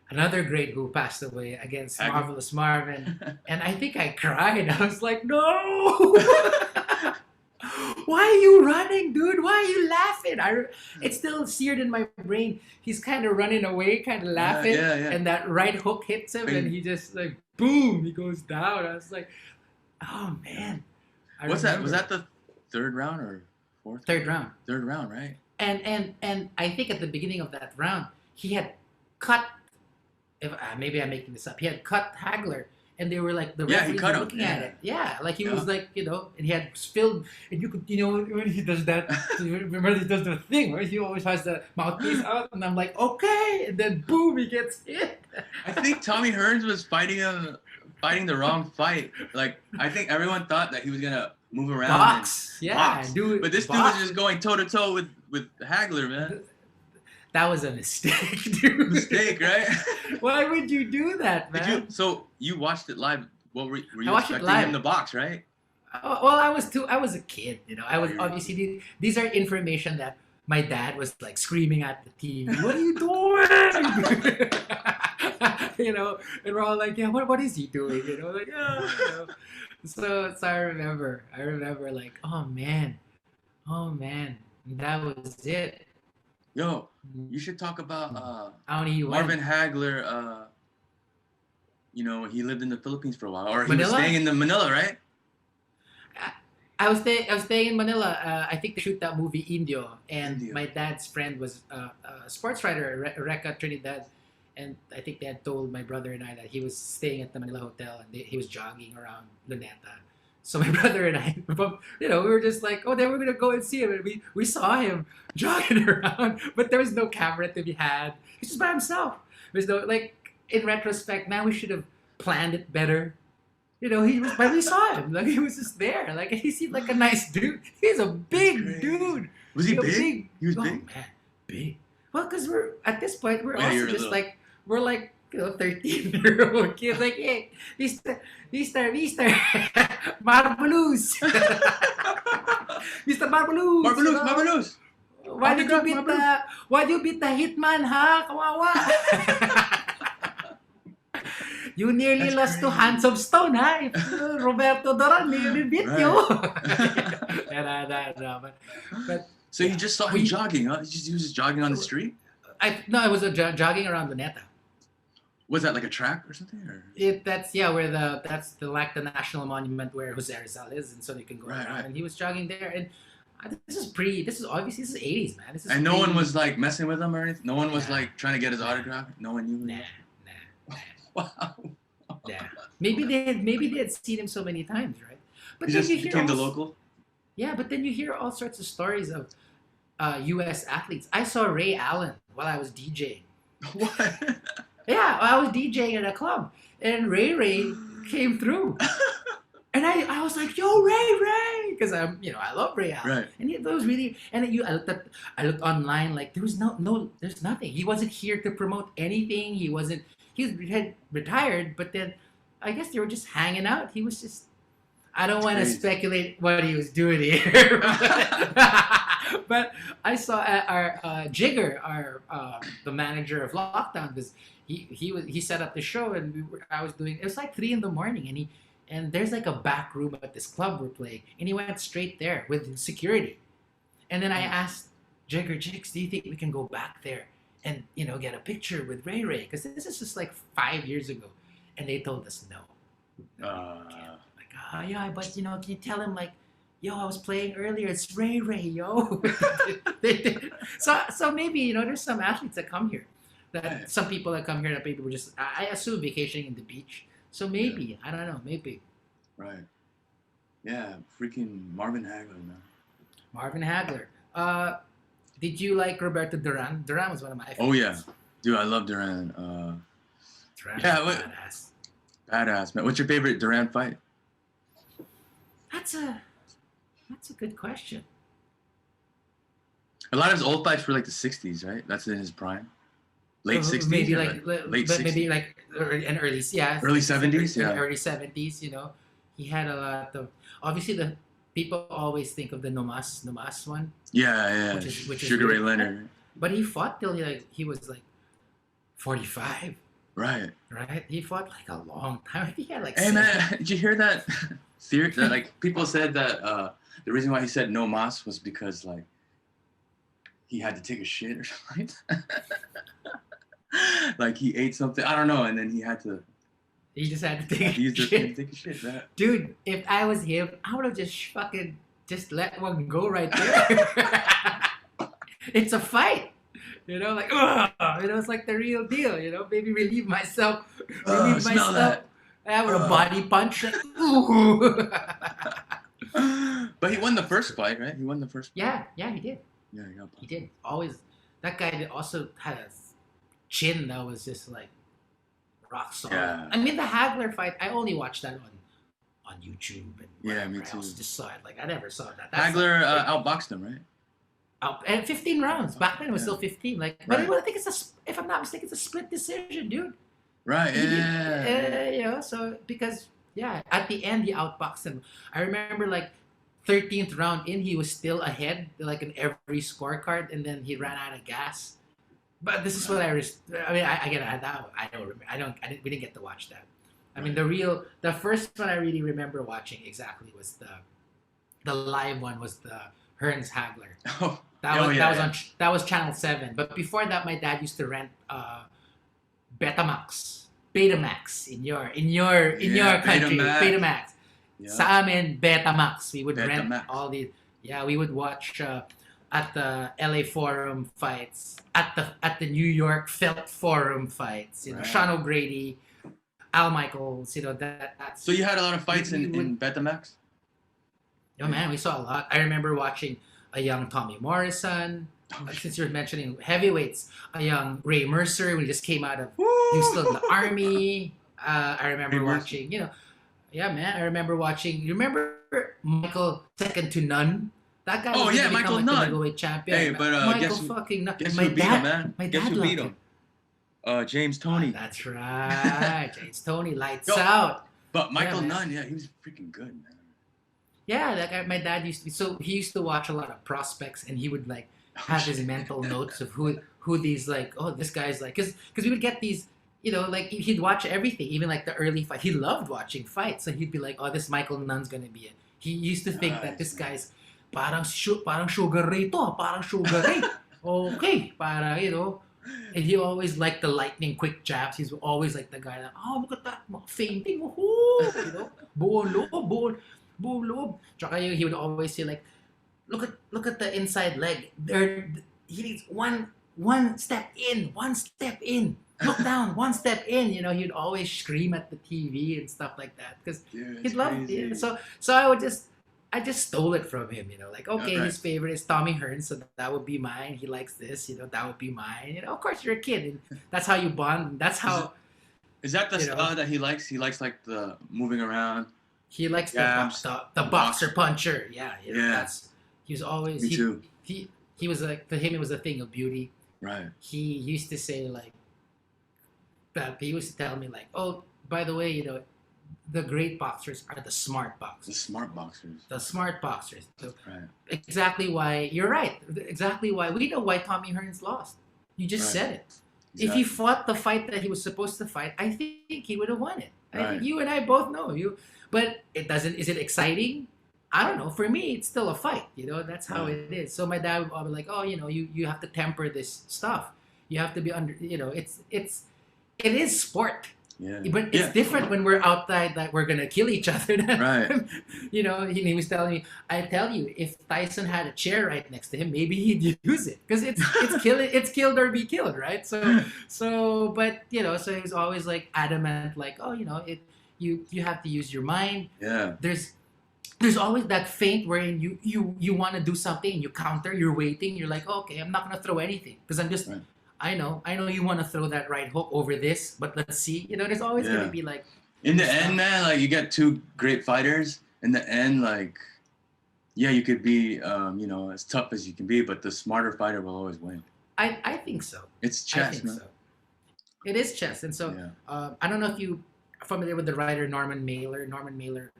another great who passed away against Hagler. Marvelous Marvin, and I think I cried. I was like, no. Why are you running, dude? Why are you laughing? It's still seared in my brain. He's kind of running away, kind of laughing, yeah. and that right hook hits him, and he just like boom, he goes down. I was like, oh man. What's that? Was that the third round or fourth? Third round? Third round, right? And I think at the beginning of that round, he had cut. If maybe I'm making this up, he had cut Hagler. And they were like the Yeah, he referees cut were him. looking Yeah. at it. Yeah, like he Yeah. was like, and he had spilled, and you could, when he does that, remember he does the thing where he always has the mouthpiece out, and I'm like, okay, and then boom, he gets hit. I think Tommy Hearns was fighting the wrong fight. Like I think everyone thought that he was gonna move around. Box, and yeah, box. do it. But this dude was just going toe to toe with Hagler, man. That was a mistake, dude. Mistake, right? Why would you do that, man? So you watched it live? What were you watched it expecting live. him to box, right? Well, I was a kid, I was Oh, obviously these are information that my dad was like screaming at the TV. What are you doing? And we're all like, yeah, what is he doing? Like, yeah. So I remember like, oh man, that was it. Yo, you should talk about Only Marvin Hagler. He lived in the Philippines for a while, or he was Manila? staying in the Manila, right? I was staying in Manila. I think they shoot that movie Indio, and Indio. my dad's friend was a sports writer, Reka Trinidad, and I think they had told my brother and I that he was staying at the Manila hotel, and he was jogging around Luneta. So my brother and I, we were just like, oh, then we're gonna go and see him, and we saw him jogging around, but there was no camera to be had. He's just by himself. There's no in retrospect, man, we should have planned it better. He was, but we saw him. Like he was just there. Like he seemed like a nice dude. He's a big dude. Was he You know, big? He was oh, big. Man, big. Well, because we're at this point, we're Yeah, also you're just little. like 13-year-old kids. Like, hey, Mister, Marvelous, Mister Marvelous. Marvelous. Why did you beat the hitman, ha? Kawawa. You nearly That's lost to crazy. Handsome Stone, ha? If Roberto Duran nearly beat Right. you. But So you just saw him jogging, huh? He was just jogging on the street? I was jogging around Luneta. Was that like a track or something? Or? That's where that's the national monument where Jose Rizal is, and so you can go around. Right. And he was jogging there, and this is obviously 80s, man. This is And no one was like messing with him or anything? No one was like trying to get his autograph? No one knew? Nah. Wow. Yeah. Maybe they had seen him so many times, right? But He then just you hear became the also- local? Yeah, but then you hear all sorts of stories of U.S. athletes. I saw Ray Allen while I was DJing. What? Yeah, I was DJing at a club, and Ray came through. And I was like, "Yo, Ray," because I love Ray Allen, Right. and it was really. And then I looked online, like there was there's nothing. He wasn't here to promote anything. He wasn't. Had retired, but then I guess they were just hanging out. He was just. I don't It's want to crazy. speculate what he was doing here, but I saw our Jigger, our the manager of Lockdown, because he set up the show, and I was doing. It was like 3 in the morning, and there's like a back room at this club we're playing, and he went straight there with security, and then I asked Jigger, Jigs, do you think we can go back there and get a picture with Ray because this is just like 5 years ago, and they told us no. No, you can't. Like, yeah, but can you tell him like, yo, I was playing earlier. It's Ray, yo. So maybe there's some athletes that come here, that some people that come here that maybe were just I assume vacationing in the beach. So maybe I don't know, maybe Right. Yeah. Freaking Marvin Hagler, man. Marvin Hagler. Did you like Roberto Duran? Duran was one of my favorites. Oh yeah, dude, I love Duran. Duran Yeah, was what- badass. Badass, man. What's your favorite Duran fight? That's a good question. A lot of his old fights were like the '60s, right? That's in his prime. Late '60s, maybe or like late but '60s, maybe like an early early '70s. Yeah, early 70s. He had a lot of obviously the people always think of the Nomas one, yeah. which is Sugar Ray really- Leonard. but he fought till he was like 45, Right. right? He fought like a long time. I think he had like Hey seven- man, did you hear that theory? That like people said that the reason why he said no mas was because like he had to take a shit or something. Like he ate something, I don't know, and then he had to. He just had to take He used to shit. take a shit, man. Dude, if I was him, I would have just let one go right there. It's a fight. Like, it's like the real deal, maybe relieve myself. Smell that. Yeah, with a body punch. Like, ooh. But he won the first fight, right? He won the first fight. Yeah, he did. Yeah, he got He did. Always, that guy also had a chin that was just like rock solid. Yeah. I mean, the Hagler fight, I only watched that on YouTube and Yeah, me whatever too. else. Just saw it. Like, I never saw that. Hagler outboxed him, right? And 15 rounds. Back then it was Yeah. still 15. Like, but Right. I think if I'm not mistaken, it's a split decision, dude. Right. Yeah. So because at the end he outboxed him. I remember like 13th round in, he was still ahead, like in every scorecard, and then he ran out of gas. But this is what I mean. I get that. I don't remember. We didn't get to watch that. I mean, the first one I really remember watching exactly was the live one was the Hearns Hagler. Oh, That was Channel 7. But before that, my dad used to rent Betamax in your country, Betamax. Betamax. yeah. Sa amin, Betamax. We would rent Betamax. all these. Yeah, we would watch at the LA Forum fights, at the New York Felt Forum fights. Right. Sean O'Grady, Al Michaels. That's. So you had a lot of fights We in would- Betamax? Oh man, we saw a lot. I remember watching a young Tommy Morrison. Oh, Since you're mentioning heavyweights, a young Ray Mercer when he just came out of Woo! he was still in the army. I remember Ray Mercer. watching, yeah, man. I remember watching. You remember Michael second to none? That guy. Oh, was yeah, gonna become, Michael like, Nunn. the middleweight champion. Hey, but, Michael guess who- fucking Nunn. Guess My who beat dad, him, man? my Guess dad who beat loved him? James Tony. That's right. James Tony lights Yo. out. But Michael man. Nunn, yeah, he was freaking good, man. Yeah, that guy. My dad used to be. So he used to watch a lot of prospects, and he would like have his mental notes of who these like. Oh, this guy's like because we would get these. Like he'd watch everything, even like the early fight. He loved watching fights, so he'd be like, "Oh, this Michael Nunn's gonna be it." He used to think that this guy's parang Sugar Ray to, parang Sugar Ray. Okay, And he always liked the lightning quick jabs. He's always like the guy that, oh, look at that, fainting, buong loob. Tsaka he would always say like, look at the inside leg. He needs one step in, look down, one step in. He'd always scream at the TV and stuff like that because Dude, he'd it's love crazy. it. So I would just, I just stole it from him, like, okay, Right. his favorite is Tommy Hearns, so that would be mine. He likes this, that would be mine. Of course you're a kid, and that's how you bond. And that's Is, it, how, is that the you know, style that he likes? He likes like the moving around, he likes jabs, the the boxer box. puncher. Yeah, Yeah, he was always me too. he was like, to him it was a thing of beauty. Right. He used to say like that. He used to tell me like, oh, by the way, the great boxers are the smart The boxers. smart boxers. The smart boxers. So Right. exactly why you're right. Exactly why we know why Tommy Hearns lost. You just Right. said it. If Exactly. he fought the fight that he was supposed to fight, I think he would have won it. I Right. think you and I both know you. But it doesn't. Is it exciting? I don't know. For me, it's still a fight. That's how Right. it is. So my dad would be like, oh, you have to temper this stuff. You have to be under. It is sport. Yeah. But it's Yeah. different when we're outside that we're gonna kill each other. Right. He was telling me, I tell you, if Tyson had a chair right next to him, maybe he'd use it because it's killed or be killed, right? But so he was always like adamant, like, oh, you have to use your mind. Yeah. There's always that feint wherein you want to do something and you counter, you're waiting, you're like, okay, I'm not gonna throw anything because I'm just Right. I know you want to throw that right hook over this, but let's see. There's always Yeah. gonna be like In the end, man, like you get two great fighters. In the end, like, yeah, you could be, as tough as you can be, but the smarter fighter will always win. I think so. It's I chess, think man. so. It is chess, and so Yeah. I don't know if you are familiar with the writer Norman Mailer. Norman Mailer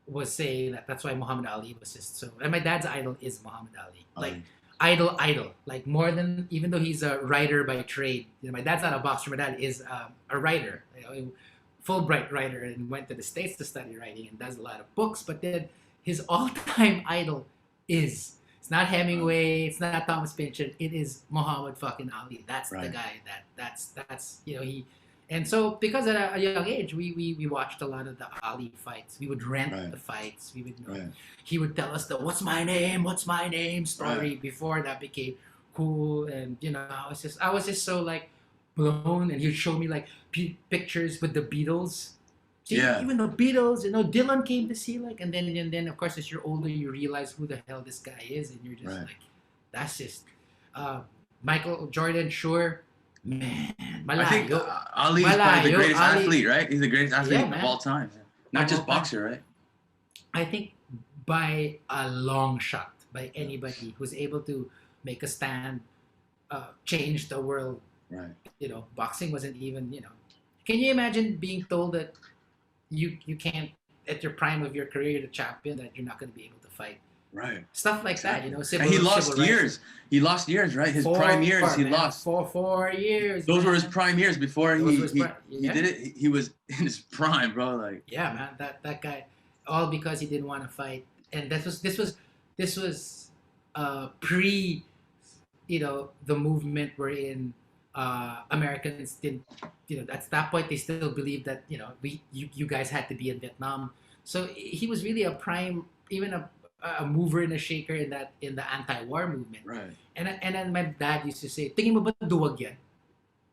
was saying that's why Muhammad Ali was just so. And my dad's idol is Muhammad Ali. Like idol. Like more than even though he's a writer by trade. My dad's not a boxer. My dad is a writer, Fulbright writer, and went to the States to study writing and does a lot of books. But then his all-time idol is. It's not Hemingway. It's not Thomas Pynchon. It is Muhammad fucking Ali. That's the Right. guy. That's he. And so because at a young age, we watched a lot of the Ali fights. We would rent Right. the fights. We would Right. he would tell us the "What's my name" story Right. before that became cool. And I was just so like blown. And he'd show me like pictures with the Beatles. See, Yeah. even the Beatles, Dylan came to see like, and then of course as you're older, you realize who the hell this guy is, and you're just Right. like, that's just Michael Jordan, sure, man, I think malayo. Ali is probably the greatest Ali. athlete, right? He's the greatest athlete Yeah, of man. all time. Not Of just all time. boxer, right? I think by a long shot, by anybody who's able to make a stand, change the world. Right. Boxing wasn't even. Can you imagine being told that you can't at your prime of your career, you're the champion, that you're not going to be able to fight? Right. Stuff like Exactly. that. And he lost civil rights. years. He lost years, right? His prime years, he lost. For 4 years. Those were man. his prime years before Those he were his prime- he yeah. did it. He was in his prime, bro. Like, Yeah, man. That guy, all because he didn't want to fight, and this was pre, the movement wherein Americans didn't, at that point they still believed that you guys had to be in Vietnam. So he was really a prime, even a mover and a shaker in the anti-war movement. right. And then my dad used to say, "Tingin mo ba duwag yan?"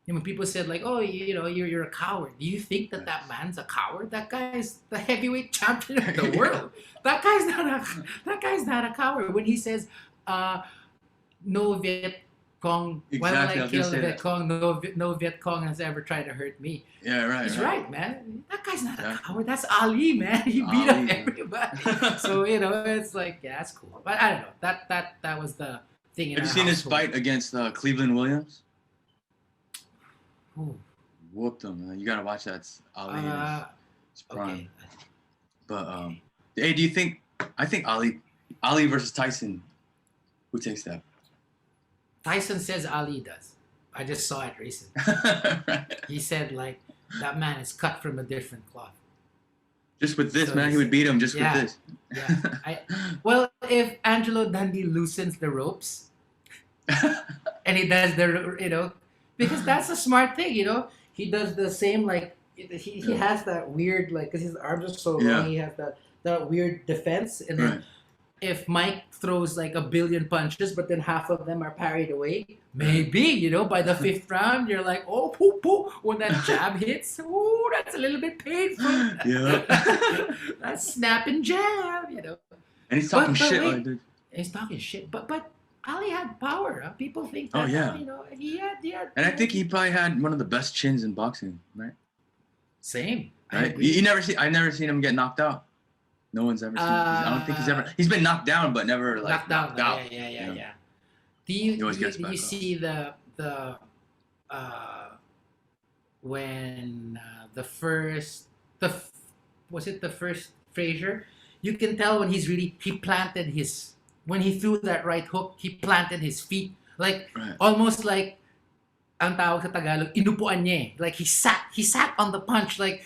And when people said like, "Oh, you're a coward," do you think that man's a coward? That guy's the heavyweight champion of the world. That guy's not a coward. When he says, "No Viet Cong, why Exactly, I would was I gonna kill say Viet that. Cong? No Viet Cong has ever tried to hurt me." Yeah, right. He's right, man. That guy's not Yeah. a coward. That's Ali, man. He beat Ali, up man. everybody. So it's like, yeah, that's cool. But I don't know. That was the thing. In Have you our seen his household. fight against Cleveland Williams? Ooh, Whooped him, man. You gotta watch that. It's Ali. in uh, his prime. okay. But hey, do you think? I think Ali versus Tyson. Who takes that? Tyson says Ali does. I just saw it recently. Right. He said like that man is cut from a different cloth. Just with this, So man, he would beat him just yeah. with this. Yeah. Well, if Angelo Dundee loosens the ropes and he does because that's a smart thing, he does the same like he has that weird like because his arms are so long, Yeah. he has that weird defense, and then Right. if Mike throws like a billion punches, but then half of them are parried away, maybe, by the fifth round, you're like, oh, poo, poo. When that jab hits, ooh, that's a little bit painful. Yeah. That's snap and jab, And he's talking But shit. wait, Like, dude. he's talking shit. But Ali had power. Huh? People think that, Oh, yeah. he had. And I think he probably had one of the best chins in boxing, right? Same. I Right? agree. I've never seen him get knocked out. No one's ever seen. I don't think he's been knocked down, but never like knocked out. Yeah. Do you always do you, gets do you back up. see the when the first was it the first Frazier? You can tell when when he threw that right hook, he planted his feet like Right. almost like ang tawag sa Tagalog, inupuan niya eh. Like he sat on the punch like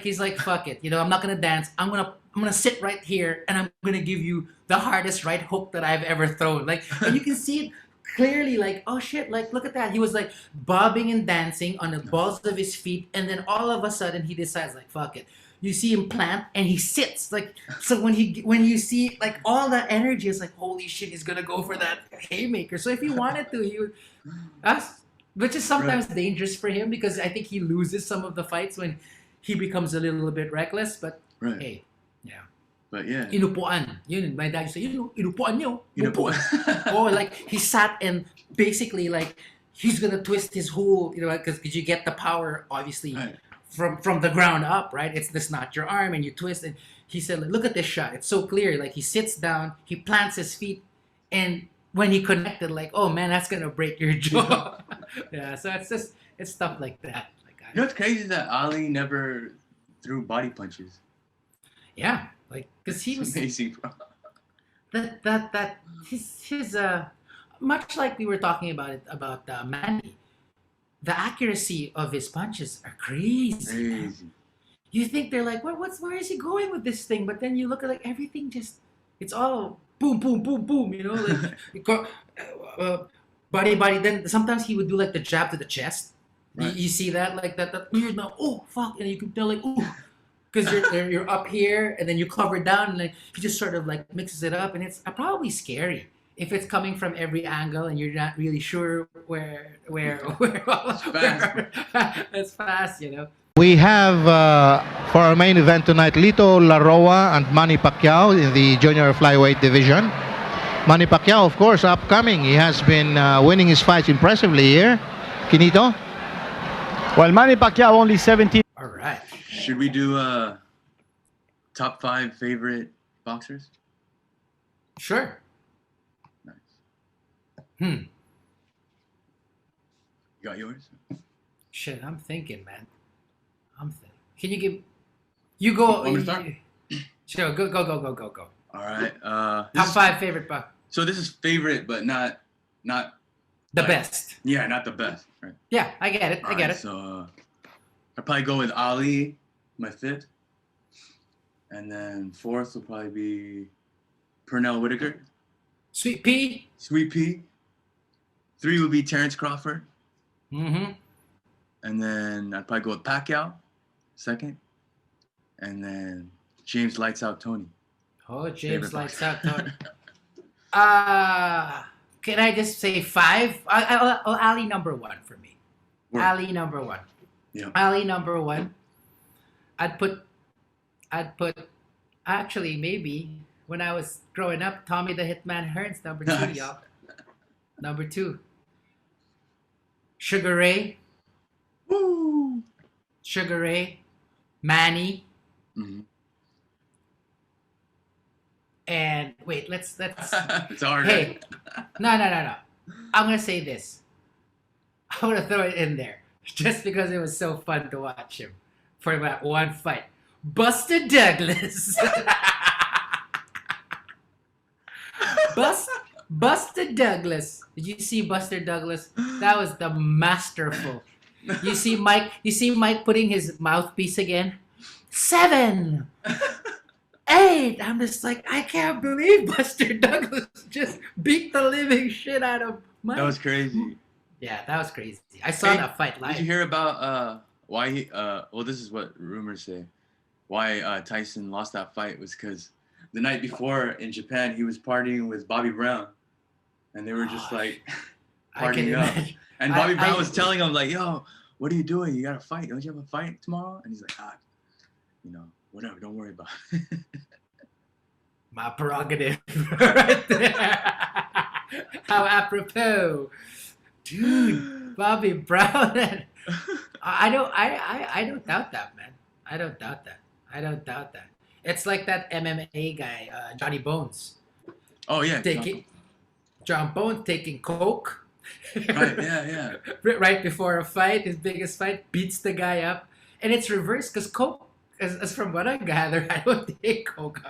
he's like, fuck it, I'm not gonna dance. I'm gonna sit right here and I'm gonna give you the hardest right hook that I've ever thrown. Like, and you can see it clearly, like, oh shit, like look at that. He was like bobbing and dancing on the balls of his feet, and then all of a sudden he decides like, fuck it. You see him plant and he sits like, so when you see like all that energy, it's like, holy shit, he's gonna go for that haymaker. So if he wanted to, he would. Which is sometimes dangerous for him because I think he loses some of the fights when he becomes a little bit reckless. But hey, yeah. But yeah. Inupuan. Yun, my dad used to say, inupuan niyo. Inupuan. Oh, like he sat and basically like he's gonna twist his whole, because you get the power obviously from the ground up, right? It's not your arm and you twist. And he said, like, look at this shot. It's so clear. Like he sits down, he plants his feet, and when he connected, like, oh man, that's gonna break your jaw. Yeah, so it's stuff like that. Like, what's crazy is that Ali never threw body punches. Yeah, like because he was amazing, bro. That his much like we were talking about Manny, the accuracy of his punches are crazy. Man. You think they're like, where is he going with this thing? But then you look at like everything it's all boom, boom, boom, boom, like body. Then sometimes he would do like the jab to the chest. Right. You see that like that weird now. Oh fuck, and you can tell like oh, because you're up here and then you cover down and like he just sort of like mixes it up and it's probably scary if it's coming from every angle and you're not really sure where it's fast, We have for our main event tonight Lito Laroa and Manny Pacquiao in the junior flyweight division. Manny Pacquiao, of course, upcoming. He has been winning his fights impressively here. Kinito? Well, Manny Pacquiao only 17. All right. Should we do top 5 favorite boxers? Sure. Nice. You got yours? Shit, I'm thinking, man. Can you give? You go. Want me to start? Sure. Go. All right. Top 5 favorite boxers. So this is favorite, but not the best. Yeah, not the best. Right. Yeah, I get it. I get it. So I'll probably go with Ali, my 5th, and then 4th will probably be Pernell Whitaker. Sweet Pea. 3 would be Terrence Crawford. Mm-hmm. And then I'd probably go with Pacquiao, 2nd. And then James Lights Out Tony. Oh, James Lights Out Tony. Can I just say 5? Ali number 1 for me. Word. Ali number 1. Yeah. Ali number 1. I'd put actually maybe when I was growing up, Tommy the Hitman Hearns number 2, Nice. y'all. Number 2. Sugar Ray. Woo! Sugar Ray. Manny. Mm-hmm. And wait, let's It's hard. Hey, no. I'm gonna say this. I'm gonna throw it in there just because it was so fun to watch him for that one fight. Buster Douglas. Buster Douglas. Did you see Buster Douglas? That was the masterful. You see Mike putting his mouthpiece again. 7. 8. I'm just like, I can't believe Buster Douglas just beat the living shit out of Mike. That was crazy. Yeah, that was crazy. I saw that fight live. Did you hear about why he? Well, this is what rumors say. Why Tyson lost that fight was because the night before in Japan, he was partying with Bobby Brown, and they were just like I can partying up. imagine. And Bobby Brown was telling him like, "Yo, what are you doing? You got to fight. Don't you have a fight tomorrow?" And he's like, whatever. Don't worry about it. My prerogative, right there. How apropos, dude. Bobby Brown. I don't doubt that, man. I don't doubt that. It's like that MMA guy, Johnny Bones. Oh yeah. John Bones taking coke. Right. Yeah. Right before a fight, his biggest fight, beats the guy up, and it's reversed because coke. As from what I gather, I don't think coke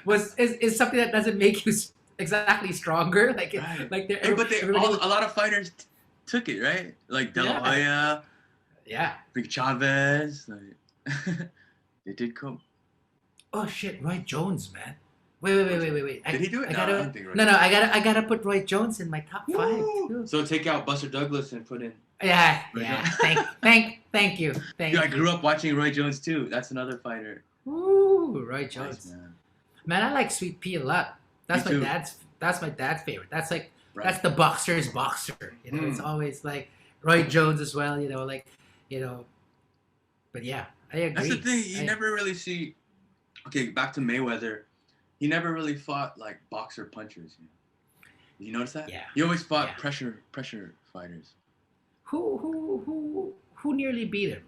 is something that doesn't make you exactly stronger. Like Right. like a lot of fighters took it, right? Like De La Hoya, yeah. Big Chavez, like they did coke. Oh shit, Roy Jones, man. Wait. Did he do it? I No, gotta, I don't think Roy no, I gotta put Roy Jones in my top 5 too. So take out Buster Douglas and put in. Yeah. Roy Thank you. Dude, I grew up watching Roy Jones too. That's another fighter. Ooh, Roy Jones. Nice, man. Man, I like Sweet Pea a lot. That's Me my too. dad's favorite. That's like Right. that's the boxer's boxer. You know, it's always like Roy Jones as well. But yeah, I agree. That's the thing. You never really see. Okay, back to Mayweather. He never really fought like boxer punchers. Did you notice that? Yeah. He always fought Yeah. pressure fighters. Who nearly beat him?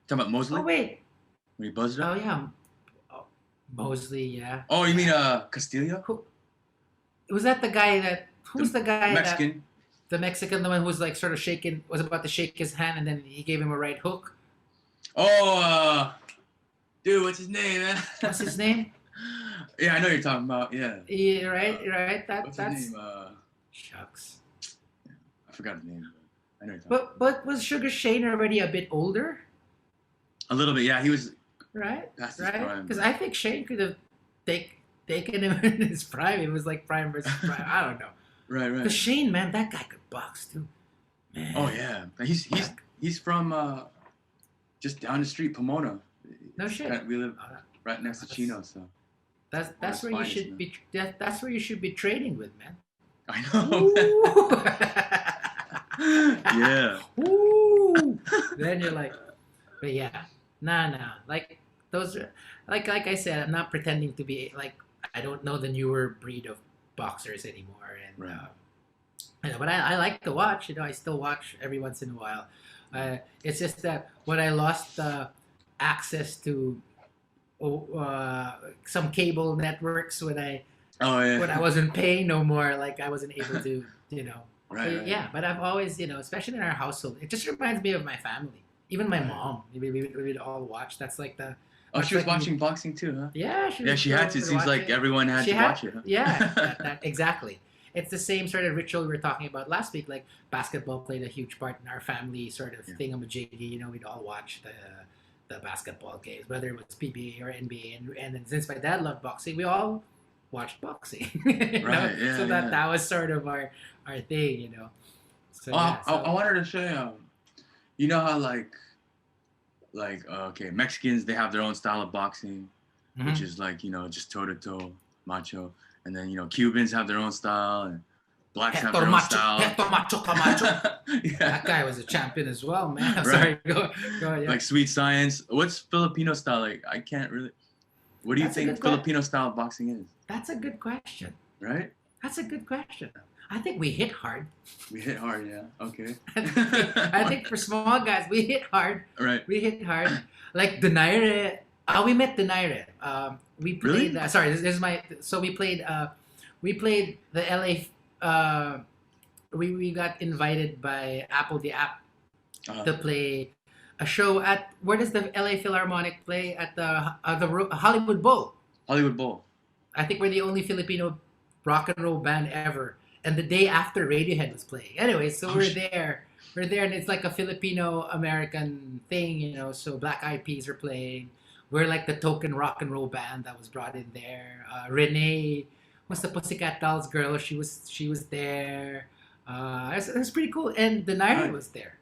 Talking about Mosley Oh wait. when he buzzed Oh up. yeah. Oh, Mosley, yeah. Oh, you mean Castillo? Who was that? The guy that? Who's the guy? Mexican. The Mexican, the one who was like sort of shaking, was about to shake his hand, and then he gave him a right hook. Oh, dude, what's his name, man? What's his name? Yeah, I know you're talking about. Yeah. Yeah, right. What's That's his name? shucks. I forgot his name. I know you're talking. But was Sugar Shane already a bit older? A little bit, yeah. He was Right. past his Right. prime. Because I think Shane could have taken him in his prime. It was like prime versus prime. I don't know. Right. Because Shane, man, that guy could box too. Man. Oh yeah, he's from just down the street, Pomona. No shit. We live Oh, right next to Chino, so that's That's where you finest, should man. be. That's where you should be trading with, man. I know. Yeah. Ooh. Then you're like, but yeah, nah. Like those are like I said, I'm not pretending to be like I don't know the newer breed of boxers anymore, and Right. but I like to watch. I still watch every once in a while. It's just that when I lost access to some cable networks when I wasn't paying no more, like I wasn't able to, Right. Yeah, but I've always, especially in our household, it just reminds me of my family. Even my Right. mom, we'd all watch. That's like the. Oh, she was like watching boxing too, huh? Yeah, Yeah, she had to. It seems like everyone had to watch it. Huh? Yeah, exactly. It's the same sort of ritual we were talking about last week. Like basketball played a huge part in our family sort of thingamajiggy. We'd all watch the basketball games, whether it was PBA or NBA. And then since my dad loved boxing, we all watched boxing. Right. Yeah. So yeah. that was sort of our thing, So, Oh, yeah, so I wanted to say, you know how like okay, Mexicans, they have their own style of boxing, Mhm. which is like just toe to toe, macho, and then Cubans have their own style, and blacks have Hector their own Macho, style. Hector Macho Camacho. Yeah. That guy was a champion as well, man. I'm Right. sorry. Go yeah. Like Sweet Science. What's Filipino style like? I can't really. What do you That's a think good que- Filipino style of boxing is? That's a good question. Right? That's a good question. I think we hit hard. We hit hard, yeah. Okay. I think for small guys, we hit hard. Right. We hit hard. Like Donaire. We met Donaire. We played. Really? Sorry, this is my. So we played. We played the LA. We got invited by Apple the App Uh-huh. to play a show at where does the LA Philharmonic play at the Hollywood Bowl. Hollywood Bowl. I think we're the only Filipino rock and roll band ever. And the day after Radiohead was playing. Anyway, so we're there. We're there, and it's like a Filipino-American thing, So Black Eyed Peas are playing. We're like the token rock and roll band that was brought in there. Renee, what's the Pussycat Dolls girl? She was there. It was pretty cool. And the Nair was there.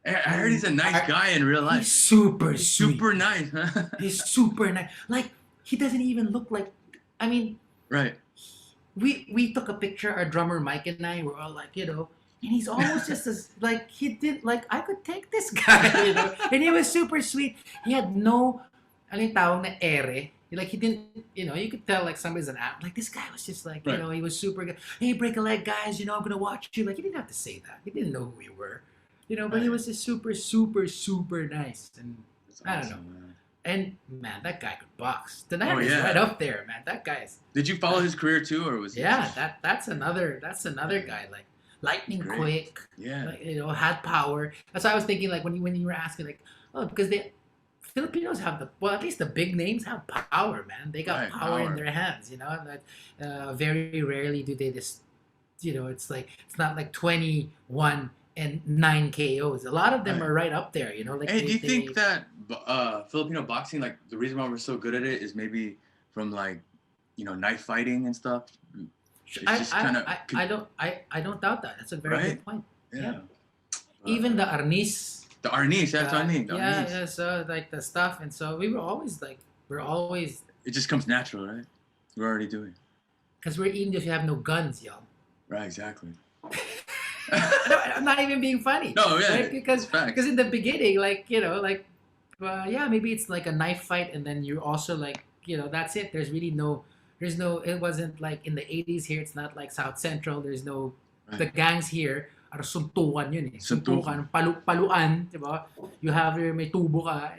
I heard he's a nice guy in real life. He's super sweet. Super nice. He's super nice. Like, he doesn't even look like I mean, Right. we took a picture. Our drummer Mike and I were all like, and he's almost just as like he did. Like I could take this guy, and he was super sweet. He had no, ano yung tawag na ere. Like he didn't, you could tell like somebody's an app. Like this guy was just like, Right. he was super good. Hey, break a leg, guys. I'm gonna watch you. Like he didn't have to say that. He didn't know who we were, but he Right. was just super, super, super nice. And That's I don't awesome, know. man. And man, that guy could box. Tonight Oh, is yeah. right up there, man. That guy's Did you follow his career too, or was it yeah. just- That's another guy like lightning Great. quick. Yeah. Like, had power. That's why I was thinking like when you were asking like, oh, because Filipinos have at least the big names have power, man. They got Right, power in power. their hands, Like very rarely do they just, it's like it's not like 21 and 9 KOs. A lot of them Right. are right up there, Like Hey, do you they- think that Filipino boxing, like the reason why we're so good at it, is maybe from like, knife fighting and stuff? It's just kinda- I don't doubt that. That's a very Right? good point. Yeah. Even the arnis. the arnis, that's what I mean. The yeah, arnis. yeah. So like the stuff, and so we're always It just comes natural, right? We're already doing. because we're Indians, you have no guns, y'all. Right, exactly. No, I'm not even being funny. No, yeah, Right? Because it's facts. in the beginning, maybe it's like a knife fight, and then you're also like, that's it. There's no. It wasn't like in the 80s here. It's not like South Central. There's no. Right. The gangs here are suntukan yun eh. Suntukan. Suntukan, paluan, diba? You have may tubo ka,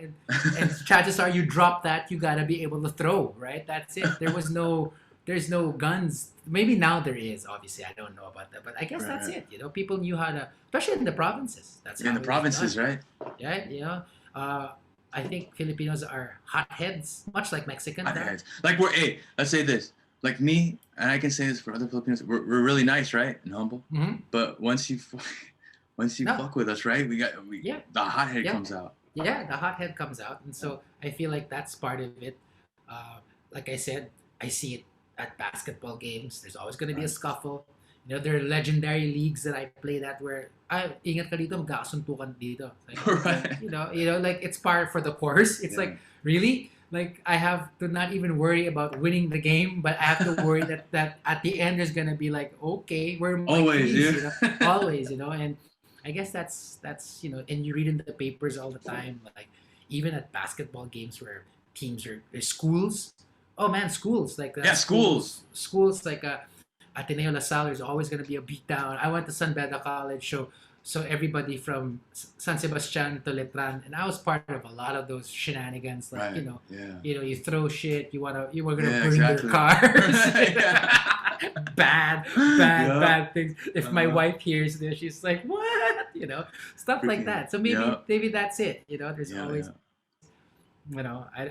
and chances are you drop that, you gotta be able to throw, right? That's it. There's no guns. Maybe now there is, obviously. I don't know about that. But I guess that's Right. it. People knew how to, especially in the provinces. That's In how the it was provinces, done. right? Yeah, I think Filipinos are hotheads, much like Mexicans. are. Hotheads. Like let's say this. Like me, and I can say this for other Filipinos, we're really nice, right? And humble. Mhm. But once you No. fuck with us, right? Yeah. The hothead Yeah. comes out. Yeah, the hothead comes out, and so I feel like that's part of it. Like I said, I see it at basketball games. There's always going to be a Right. scuffle. There are legendary leagues that I played at where ingat ka dito, magkakasuntukan dito. Like, Right. like it's par for the course. It's Yeah. like really, like I have to not even worry about winning the game, but I have to worry that at the end there's gonna be like, okay, where are my Always, keys, yeah. always, and I guess that's and you read in the papers all the time, like even at basketball games where teams are schools. Oh man, schools like Yeah, schools. schools like Ateneo La Salle. There's always gonna be a beatdown. I went to San Beda College, so everybody from San Sebastian to Letran, and I was part of a lot of those shenanigans. Like Right. Yeah. you throw shit. You were gonna Yeah, burn exactly. their cars. Yeah. bad, Yeah. bad things. If my Uh-huh. wife hears this, she's like, "What?" Stuff like Freaking- that. So yeah. maybe that's it. There's Yeah, always, yeah.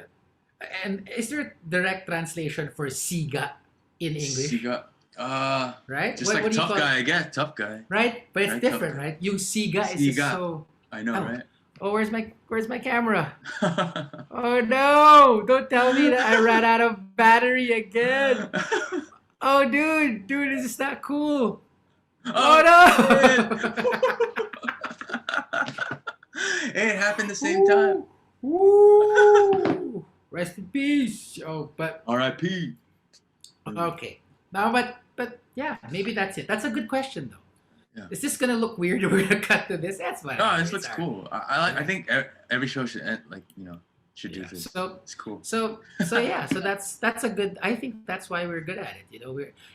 and is there direct translation for siga in English? Siga. Right? Just like do you tough call it? guy, I guess. Tough guy. Right? But it's Right, different, tough guy. right? Yung siga is just Siga. so. I know, Oh. right? Oh, where's my camera? Oh no! Don't tell me that I ran out of battery again. Oh, dude, this is not cool. Oh, no! It happened the same time. Woo! Rest in peace. Oh, but R.I.P. okay. Now, but yeah, maybe that's it. That's a good question though. Yeah. Is this gonna look weird if we're gonna cut to this? That's fine. No, this It's looks alright. cool. I think every show should end, should do Yeah. this. So It's cool. So yeah, so that's a good. I think that's why we're good at it.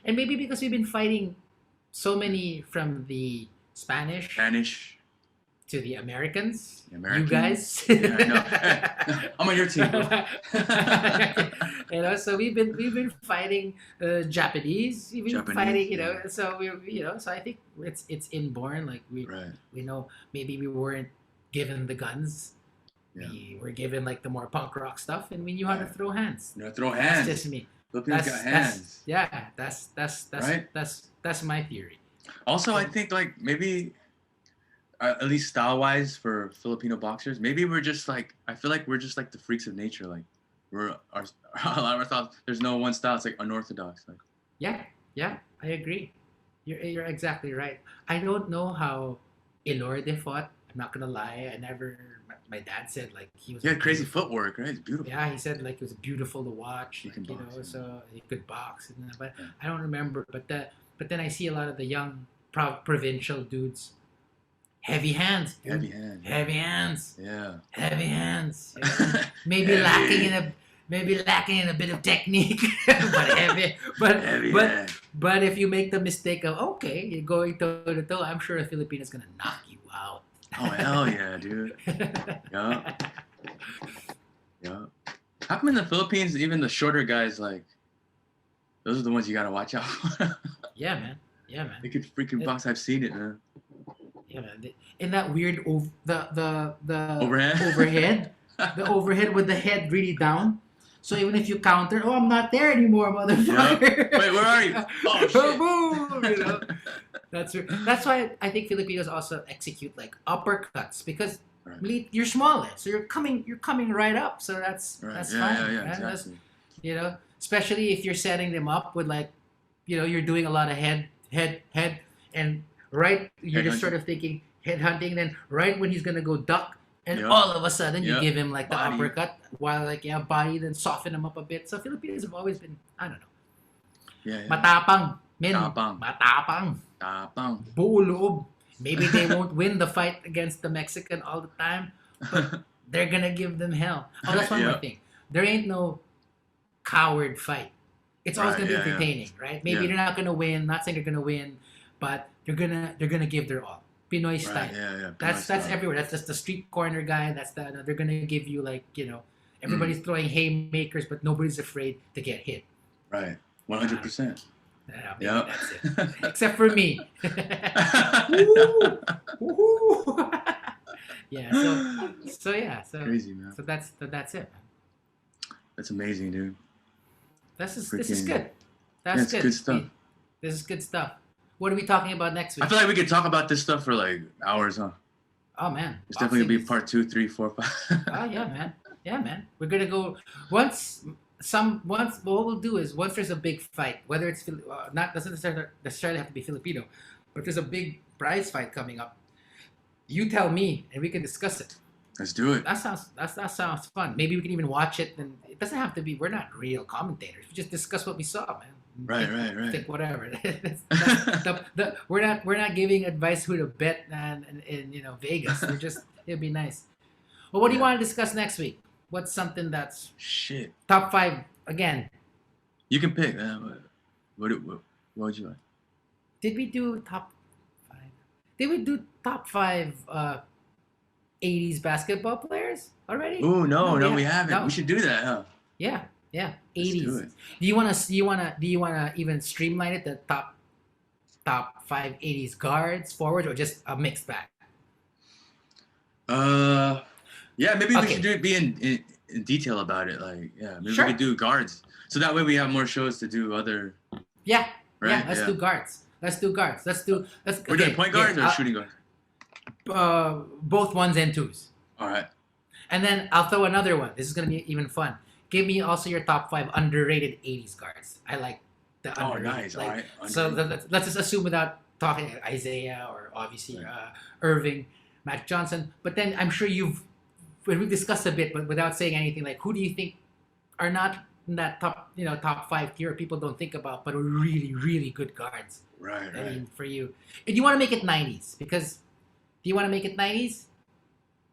And maybe because we've been fighting so many from the Spanish Spanish. to the Americans. The Americans. You guys. Yeah, I know. Hey, I'm on your team, bro. So we've been fighting Japanese. We've been Japanese, fighting, yeah. So so I think it's inborn. Like Right. we know maybe we weren't given the guns. Yeah. We were given like the more punk rock stuff, and we knew how to Right. throw hands. Throw That's hands. just me. Filipinos got hands. Yeah, that's Right? that's my theory. Also, I think like maybe, at least style-wise for Filipino boxers, maybe we're just like, I feel like we're just like the freaks of nature. Like we're a lot of our styles. There's no one style. It's like unorthodox. Like Yeah, I agree. You're exactly right. I don't know how Ilorde fought. I'm not gonna lie. I never my dad said like he was. He had crazy footwork, right? It's beautiful. Yeah, he said like it was beautiful to watch. He Like, can box, yeah. so he could box. But Yeah. I don't remember. But then I see a lot of the young provincial dudes, heavy hands, dude. Heavy hand. Heavy hands, Yeah. heavy hands. Maybe Heavy. lacking in a bit of technique, but heavy. But Heavy but hand. but if you make the mistake of okay, you're going toe to toe, I'm sure a Filipino's gonna knock you out. Oh hell yeah, dude. Yeah. Yeah. How come in the Philippines, even the shorter guys, like, those are the ones you gotta watch out for? Yeah, man. Yeah, man. They could freaking box. I've seen it, man. Yeah, man. In that weird the Overhand? the overhead with the head really down. So even if you counter, oh, I'm not there anymore, motherfucker. Yeah. Wait, where are you? Oh shit. Boom, you know? That's why I think Filipinos also execute like uppercuts because Right. you're smaller, so you're coming right up. So that's Right. fine. Yeah, man. That's- exactly. you know, especially if you're setting them up with like, you're doing a lot of head, and right, you're just Head sort of thinking head hunting. Then right when he's gonna go duck, and Yep. all of a sudden you Yep. give him like the Body. uppercut, while like body, then soften him up a bit. So Filipinos have always been, I don't know, Yeah. matapang, men, Tapang. matapang, Tapang. buo loob. Maybe they won't win the fight against the Mexican all the time, but they're gonna give them hell. Oh, that's one more Yeah. thing. There ain't no coward fight. It's always Right, gonna be yeah, yeah. entertaining, right? Maybe Yeah. they're not gonna win. Not saying they're gonna win, but they're gonna give their all. Pinoy Right. style. Yeah. That's Nice stuff. everywhere. That's just the street corner guy. That's they're gonna give you like everybody's throwing haymakers, but nobody's afraid to get hit. Right. 100%. Maybe Yep. that's it. Except for me. Woo! Woo! Yeah. So Crazy, man. so that's it. Man. That's amazing, dude. This is Freaking- good. Yeah, That's it's good. good stuff. This is good stuff. What are we talking about next week? I feel like we could talk about this stuff for like hours, huh? Oh man, It's definitely gonna be boxing part 2, 3, 4, 5. Oh yeah, man. Yeah, man. We're gonna go once. What we'll do is once there's a big fight, whether it's not doesn't necessarily have to be Filipino, but there's a big prize fight coming up. You tell me, and we can discuss it. Let's do it. That sounds fun. Maybe we can even watch it. And it doesn't have to be. We're not real commentators. We just discuss what we saw, man. Right. Think whatever. We're not giving advice who to bet in Vegas. It'd be nice. Well, what do you Yeah. want to discuss next week? What's something that's Shit. top 5 again? You can pick, man. What would you like? Did we do top 5? Did we do top 5 80s basketball players already? Ooh, no, we haven't. haven't. No. We should do that, huh? Yeah, Let's 80s. do it. Do you wanna even streamline it, the top 5 80s guards, forwards, or just a mixed bag? Yeah, maybe Okay. we should be in detail about it. Like, yeah, maybe Sure. we could do guards. So that way we have more shows to do other. Yeah, Right? yeah. Let's do guards. Let's do. We're doing point guards or shooting guards? Both ones and twos. All right. And then I'll throw another one. This is gonna be even fun. Give me also your top 5 underrated 80s guards. I like the Oh, underrated. nice. Like, All right. so let's just assume without talking Isaiah or obviously Irving, Matt Johnson. But then I'm sure when we discussed a bit, but without saying anything, like who do you think are not in that top 5 tier people don't think about, but are really, really good guards? Right. I mean, for you. And you want to make it 90s because do you want to make it 90s?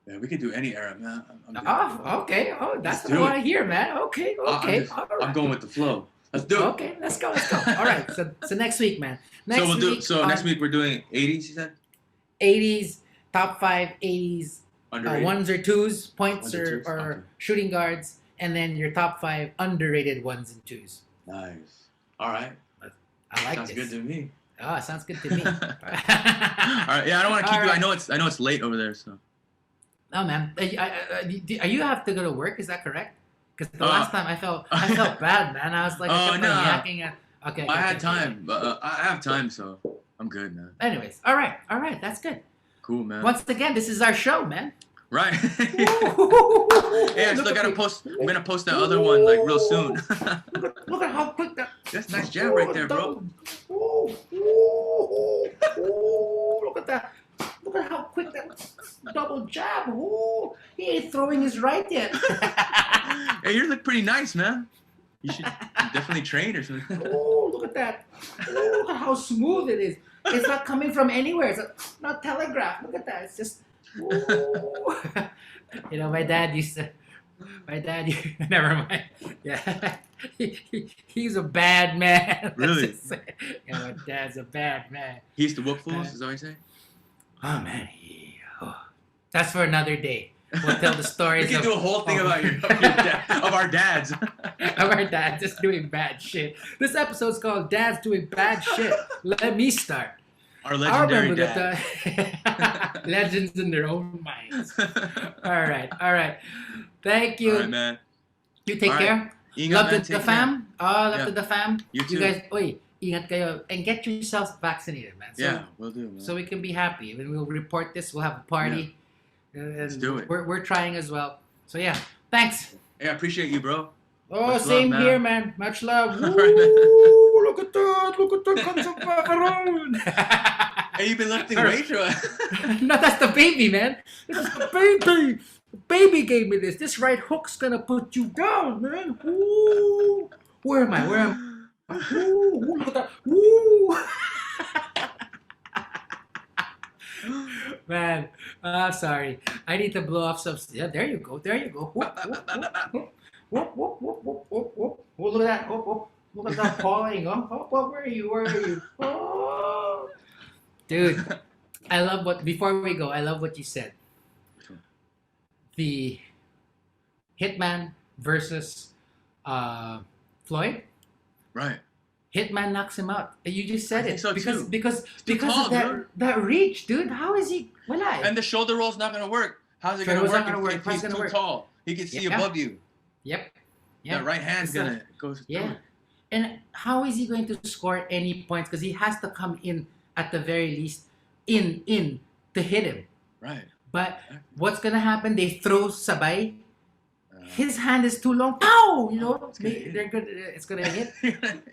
Yeah, we could do any era, man. I'm down. Oh, okay. Oh, that's Let's what I do want to it. hear, man. Okay. All I'm right. going with the flow. Let's do it. Okay, let's go. All right. So next week, man. Next So week. next week we're doing 80s. You said 80s, top 5 80s, underrated. ones or twos, points Ones or or twos, okay. shooting guards, and then your top 5 underrated ones and twos. Nice. All right. I like Sounds this. good to me. Oh, sounds good to me. All right. Yeah, I don't want to keep All you. right. I know it's late over there, so. Oh man, you have to go to work? Is that correct? Because the Uh, last time I felt bad, man. I was like, I Oh, kept no. on yakking at. Okay. I had time, but I have time, so I'm good, man. Anyways, all right, that's good. Cool, man. Once again, this is our show, man. Right. Hey, I still gotta post. I'm gonna post that other one like real soon. Look at how quick that. That's a nice jab right there, bro. Look at that. Look at how quick double jab. Ooh, he ain't throwing his right yet. Hey, you look pretty nice, man. You should definitely train or something. Oh, look at that. Oh, look at how smooth it is. It's not coming from anywhere. It's not telegraphed. Look at that. It's just, ooh. You know, my dad, never mind. Yeah. He's a bad man. Really? Yeah, my dad's a bad man. He used to whoop fools, is that what you say? Oh, man. That's for another day. We'll tell the stories. We can do a whole thing about of our dads. Of our dads just doing bad shit. This episode's called Dads Doing Bad Shit. Let me start. Our legendary dad. Legends in their own minds. All right. Thank you. All right, man. You take care. Ingat, Love man, the fam. Love to the fam. You too. You guys, ingat kayo. And get yourselves vaccinated, man. So, Yeah, we'll do, man. So we can be happy. When we'll report this, we'll have a party. And let's do it. We're trying as well. So yeah, thanks. Hey, I appreciate you, bro. Oh, Much same love, here, man. Much love. All Ooh, right, man. look at that. Look at that. Comes up macaron. Hey, you've been lifting weights or what? No, that's the baby, man. This is the baby. The baby gave me this. This right hook's gonna put you down, man. Ooh. Where am I? Ooh, look at that. Ooh. Man, I'm sorry. I need to blow off some. Yeah, there you go. Whoop, whoop, whoop, whoop, whoop, whoop, whoop. Oh, look at that. Whoop, whoop. Look at that pawing. Oh, where are you? Oh. Dude, I love before we go, I love what you said. The Hitman versus Floyd. Right. Hitman knocks him out. You just said I it. think so, too. Because tall, of that reach, dude. How is he? And the shoulder roll's not gonna work. How's it gonna work if he's too tall? He can see above you. Yep. Yeah. That right hand's gonna go through. Yeah. And how is he going to score any points? Because he has to come in at the very least in to hit him. Right. But what's gonna happen? They throw sabay. His hand is too long. Pow! You know, it's gonna hit.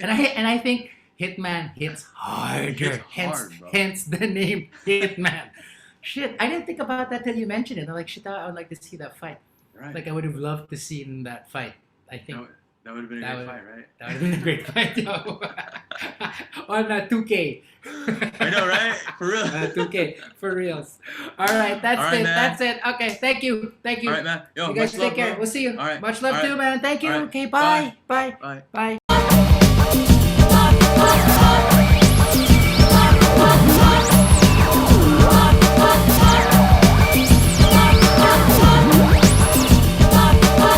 and I think Hitman hits harder. Hence the name Hitman. Shit, I didn't think about that till you mentioned it. I'm like, shit, I would like to see that fight. Right. Like I would have loved to see in that fight. I think that would have been a great fight, right? That would have been a great fight. On 2K. I know, right? For real. 2K for reals. All right, that's it. Man. That's it. Okay, thank you. All right, man. Yo, you guys take care. Bro. We'll see you. All right. Much love too, man. Thank you. Right. Okay, bye. Bye. Bye.